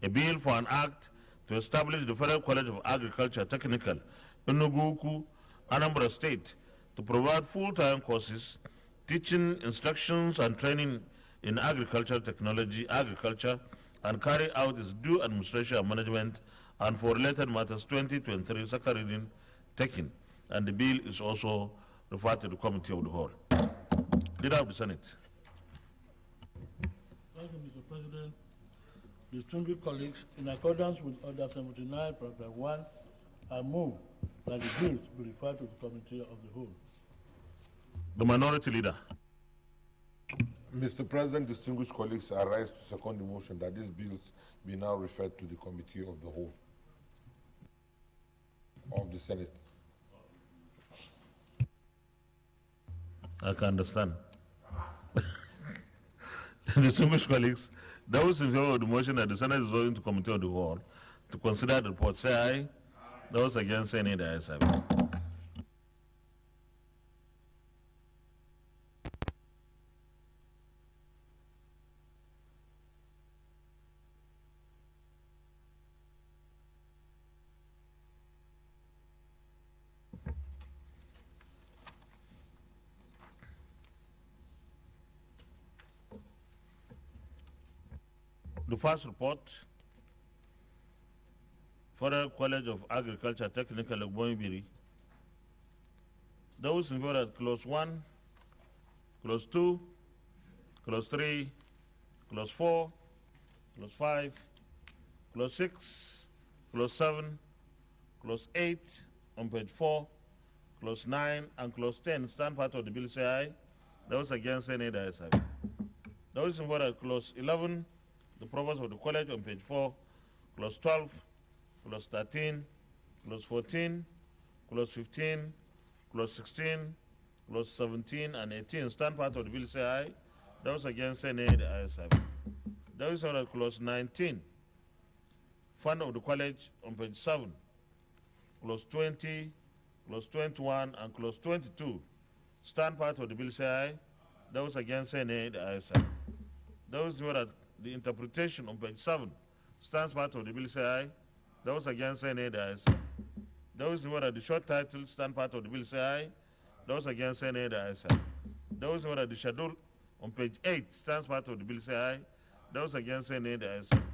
A bill for an act to establish the Federal College of Agriculture Technical, Enugu, Anambra State, to provide full-time courses, teaching, instructions, and training in agricultural technology, agriculture, and carry out its due administration and management, and for related matters 2023, second reading taken, and the bill is also referred to the Committee of the Whole. Leader of the Senate. Thank you, Mr. President. Distinguished colleagues, in accordance with Order 79, Paragraph 1, I move that the bills be referred to the Committee of the Whole. The Minority Leader. Mr. President, distinguished colleagues, I rise to second the motion that these bills be now referred to the Committee of the Whole of the Senate. I can understand. Distinguished colleagues, those in favor of the motion that the Senate is going to Committee of the Whole to consider the report, say aye. Those against, say nay. The ayes have it. The first report, Federal College of Agriculture Technical of Bombiri. Those in favor at clause 1, clause 2, clause 3, clause 4, clause 5, clause 6, clause 7, clause 8 on page 4, clause 9, and clause 10 stand part of the bill, say aye. Those against, say nay. The ayes have it. Those in favor at clause 11, the province of the college on page 4, clause 12, clause 13, clause 14, clause 15, clause 16, clause 17, and 18 stand part of the bill, say aye. Those against, say nay. The ayes have it. Those are clause 19, fund of the college on page 7, clause 20, clause 21, and clause 22 stand part of the bill, say aye. Those against, say nay. The ayes have it. Those who are at the interpretation on page 7 stands part of the bill, say aye. Those against, say nay. The ayes have it. Those who are at the short title stand part of the bill, say aye. Those against, say nay. The ayes have it. Those who are at the schedule on page 8 stands part of the bill, say aye. Those against, say nay. The ayes have it.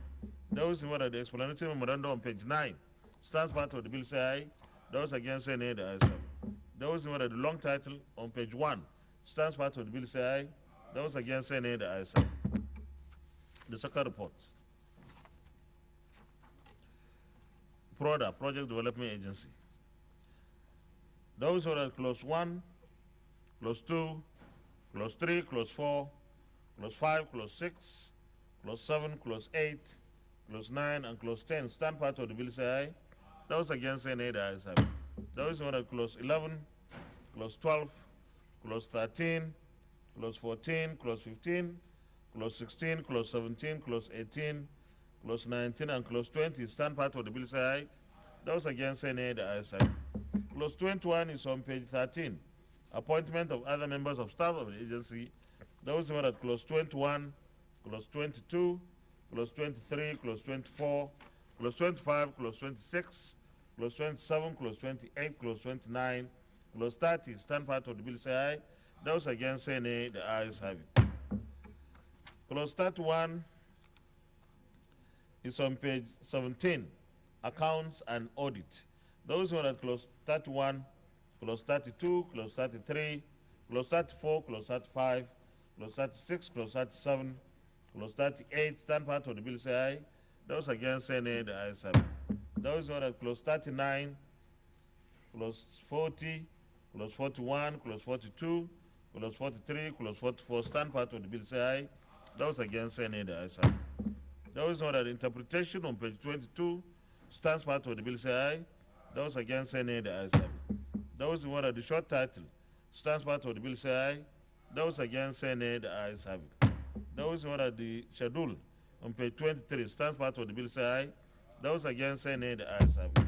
Those who are at the explanatory memorandum on page 9 stands part of the bill, say aye. Those against, say nay. The ayes have it. Those who are at the long title on page 1 stands part of the bill, say aye. Those against, say nay. The ayes have it. The second report. PRODA, Project Development Agency. Those who are at clause 1, clause 2, clause 3, clause 4, clause 5, clause 6, clause 7, clause 8, clause 9, and clause 10 stand part of the bill, say aye. Those against, say nay. The ayes have it. Those who are at clause 11, clause 12, clause 13, clause 14, clause 15, clause 16, clause 17, clause 18, Clause 19 and Clause 20 stand part of the bill, say aye. Those against, say nay. The ayes have it. Clause 21 is on page 13. Appointment of other members of staff of the agency. Those who are at Clause 21, Clause 22, Clause 23, Clause 24, Clause 25, Clause 26, Clause 27, Clause 28, Clause 29, Clause 30 stand part of the bill, say aye. Those against, say nay. The ayes have it. Clause 31 is on page 17, accounts and audit. Those who are at Clause 31, Clause 32, Clause 33, Clause 34, Clause 35, Clause 36, Clause 37, Clause 38 stand part of the bill, say aye. Those against, say nay. The ayes have it. Those who are at Clause 39, Clause 40, Clause 41, Clause 42, Clause 43, Clause 44 stand part of the bill, say aye. Those against, say nay. The ayes have it. Those who are at interpretation on page 22 stands part of the bill, say aye. Those against, say nay. The ayes have it. Those who are at the short title stands part of the bill, say aye. Those against, say nay. The ayes have it. Those who are at the schedule on page 23 stands part of the bill, say aye. Those against, say nay. The ayes have it.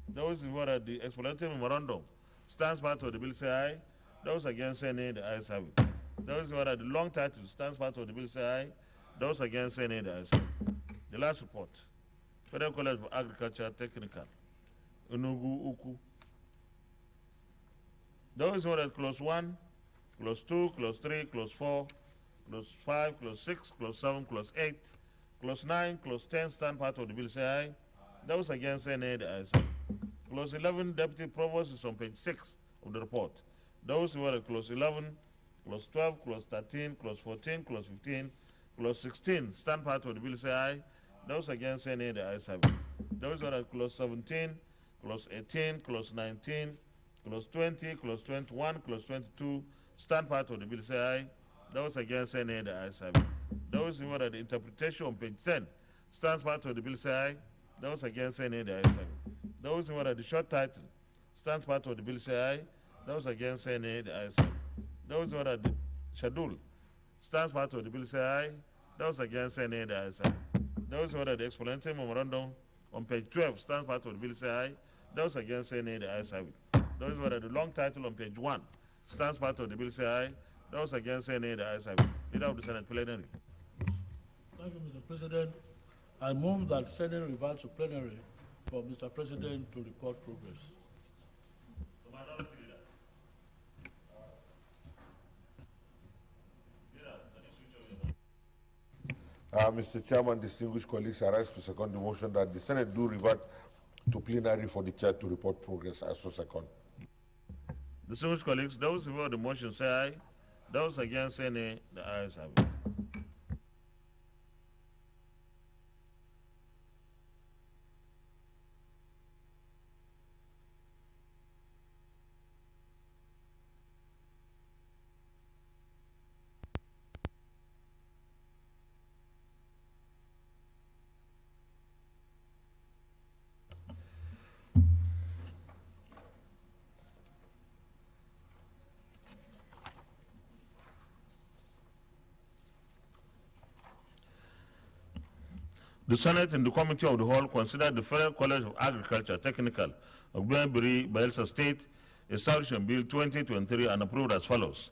Those who are at the explanatory memorandum stands part of the bill, say aye. Those against, say nay. The ayes have it. Those who are at the long title stands part of the bill, say aye. Those against, say nay. The ayes have it. The last report, Federal College of Agriculture Technical, Enugu Uku. Those who are at Clause 1, Clause 2, Clause 3, Clause 4, Clause 5, Clause 6, Clause 7, Clause 8, Clause 9, Clause 10 stand part of the bill, say aye. Those against, say nay. The ayes have it. Clause 11, Deputy Provost is on page 6 of the report. Those who are at Clause 11, Clause 12, Clause 13, Clause 14, Clause 15, Clause 16 stand part of the bill, say aye. Those against, say nay. The ayes have it. Those are at Clause 17, Clause 18, Clause 19, Clause 20, Clause 21, Clause 22 stand part of the bill, say aye. Those against, say nay. The ayes have it. Those who are at the interpretation on page 10 stands part of the bill, say aye. Those against, say nay. The ayes have it. Those who are at the short title stands part of the bill, say aye. Those against, say nay. The ayes have it. Those who are at the schedule stands part of the bill, say aye. Those against, say nay. The ayes have it. Those who are at the explanatory memorandum on page 12 stands part of the bill, say aye. Those against, say nay. The ayes have it. Those who are at the long title on page 1 stands part of the bill, say aye. Those against, say nay. The ayes have it. Leader of the Senate, plenary. Thank you, Mr. President. I move that Senate revert to plenary for Mr. President to report progress. Mr. Chairman, distinguished colleagues, I rise to second the motion that the Senate do revert to plenary for the chair to report progress. I so second. Distinguished colleagues, those who vote the motion, say aye. Those against, say nay. The ayes have it. The Senate and the Committee of the Whole considered the Federal College of Agriculture Technical of Glenbury, Bayelsa State, Establishment Bill 2023 and approved as follows.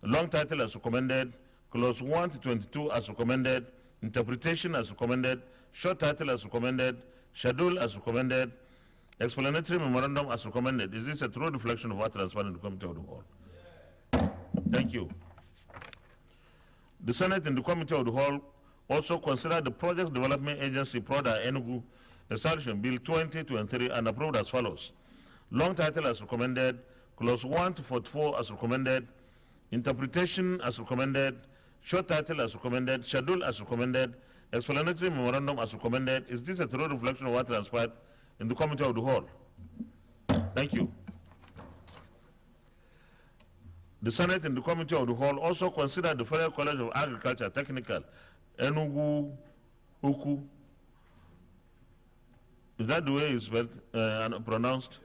Long title as recommended, Clause 1 to 22 as recommended, interpretation as recommended, short title as recommended, schedule as recommended, explanatory memorandum as recommended. Is this a true reflection of what transpired in the Committee of the Whole? Thank you. The Senate and the Committee of the Whole also considered the Project Development Agency PRODA Enugu Establishment Bill 2023 and approved as follows. Long title as recommended, Clause 1 to 44 as recommended, interpretation as recommended, short title as recommended, schedule as recommended, explanatory memorandum as recommended. Is this a true reflection of what transpired in the Committee of the Whole? Thank you. The Senate and the Committee of the Whole also considered the Federal College of Agriculture Technical, Enugu Uku. Is that the way it's spelled and pronounced?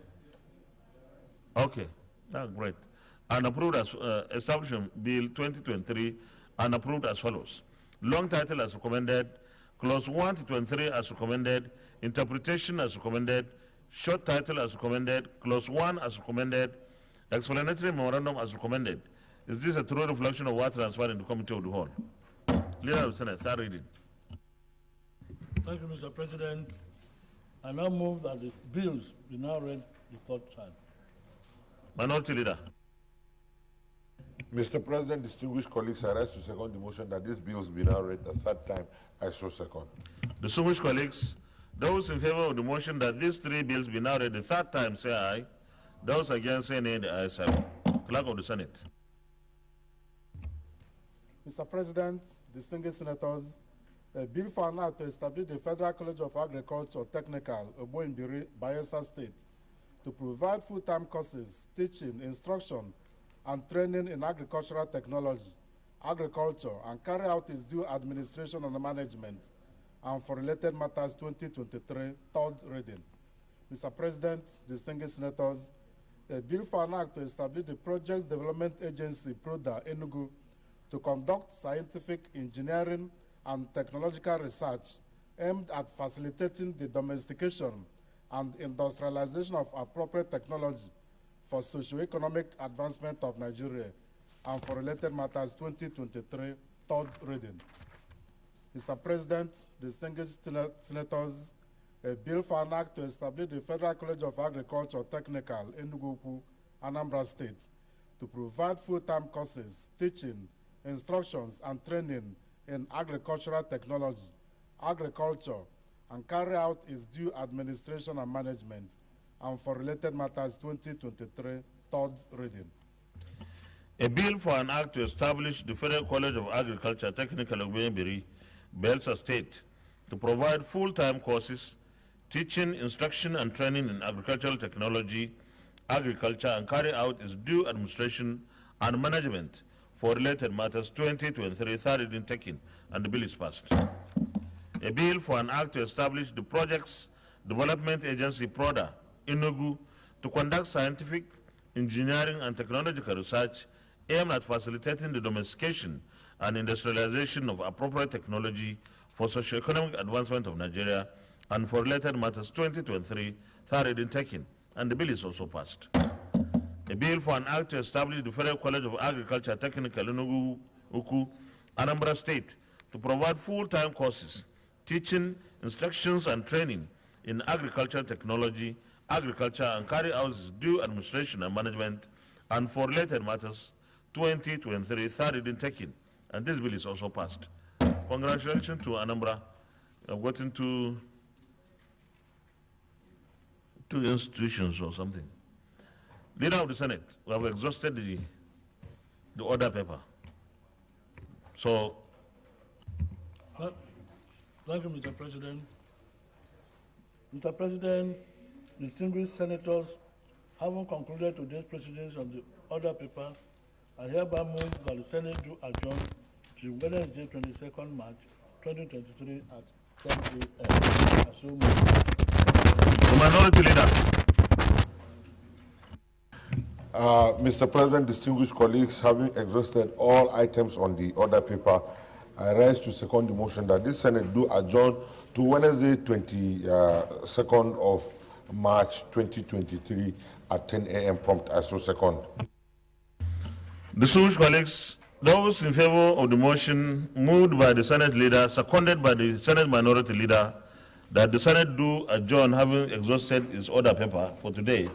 Okay, that's great. And approved as Establishment Bill 2023 and approved as follows. Long title as recommended, Clause 1 to 23 as recommended, interpretation as recommended, short title as recommended, clause 1 as recommended, explanatory memorandum as recommended. Is this a true reflection of what transpired in the committee of the whole? Leader of the Senate, third reading. Thank you, Mr. President. I now move that the bills be now read the third time. Minority Leader. Mr. President, distinguished colleagues, I rise to second the motion that these bills be now read the third time. I so second. Distinguished colleagues, those in favor of the motion that these three bills be now read the third time, say aye. Those against, say nay. The ayes have it. Clerk of the Senate. Mr. President, distinguished senators, a bill for an act to establish the Federal College of Agriculture Technical, Oboimbiri, Bayelsa State, to provide full-time courses, teaching, instruction, and training in agricultural technology, agriculture, and carry out its due administration and management, and for related matters 2023, third reading. Mr. President, distinguished senators, a bill for an act to establish the Projects Development Agency, PRODA, Enugu, to conduct scientific, engineering, and technological research aimed at facilitating the domestication and industrialization of appropriate technology for socio-economic advancement of Nigeria, and for related matters 2023, third reading. Mr. President, distinguished senators, a bill for an act to establish the Federal College of Agriculture Technical, Enugu, Anambra State, to provide full-time courses, teaching, instructions, and training in agricultural technology, agriculture, and carry out its due administration and management, and for related matters 2023, third reading. A bill for an act to establish the Federal College of Agriculture Technical Oboimbiri, Bayelsa State, to provide full-time courses, teaching, instruction, and training in agricultural technology, agriculture, and carry out its due administration and management for related matters 2023, third reading taken, and the bill is passed. A bill for an act to establish the Projects Development Agency, PRODA, Enugu, to conduct scientific, engineering, and technological research aimed at facilitating the domestication and industrialization of appropriate technology for socio-economic advancement of Nigeria, and for related matters 2023, third reading taken, and the bill is also passed. A bill for an act to establish the Federal College of Agriculture Technical Enugu, Anambra State, to provide full-time courses, teaching, instructions, and training in agricultural technology, agriculture, and carry out its due administration and management, and for related matters 2023, third reading taken, and this bill is also passed. Congratulations to Anambra. I've gotten two institutions or something. Leader of the Senate, we have exhausted the order paper. So, Thank you, Mr. President. Mr. President, distinguished senators, having concluded today's proceedings on the order paper, I hereby move that the Senate do adjourn to Wednesday, 22nd March, 2023 at 10 a.m. I so move. the Minority Leader. Mr. President, distinguished colleagues, having exhausted all items on the order paper, I rise to second the motion that this Senate do adjourn to Wednesday, 22nd of March 2023 at 10 a.m. prompt. I so second. Distinguished colleagues, those in favor of the motion moved by the Senate Leader, seconded by the Senate Minority Leader, that the Senate do adjourn, having exhausted its order paper for today,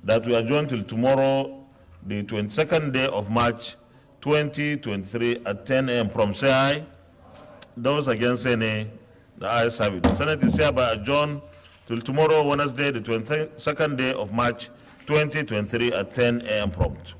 that we adjourn till tomorrow, the 22nd day of March 2023 at 10 a.m. prompt. Say aye. Those against, say nay. The ayes have it. The Senate is hereby adjourned till tomorrow, Wednesday, the 22nd day of March 2023 at 10 a.m. prompt.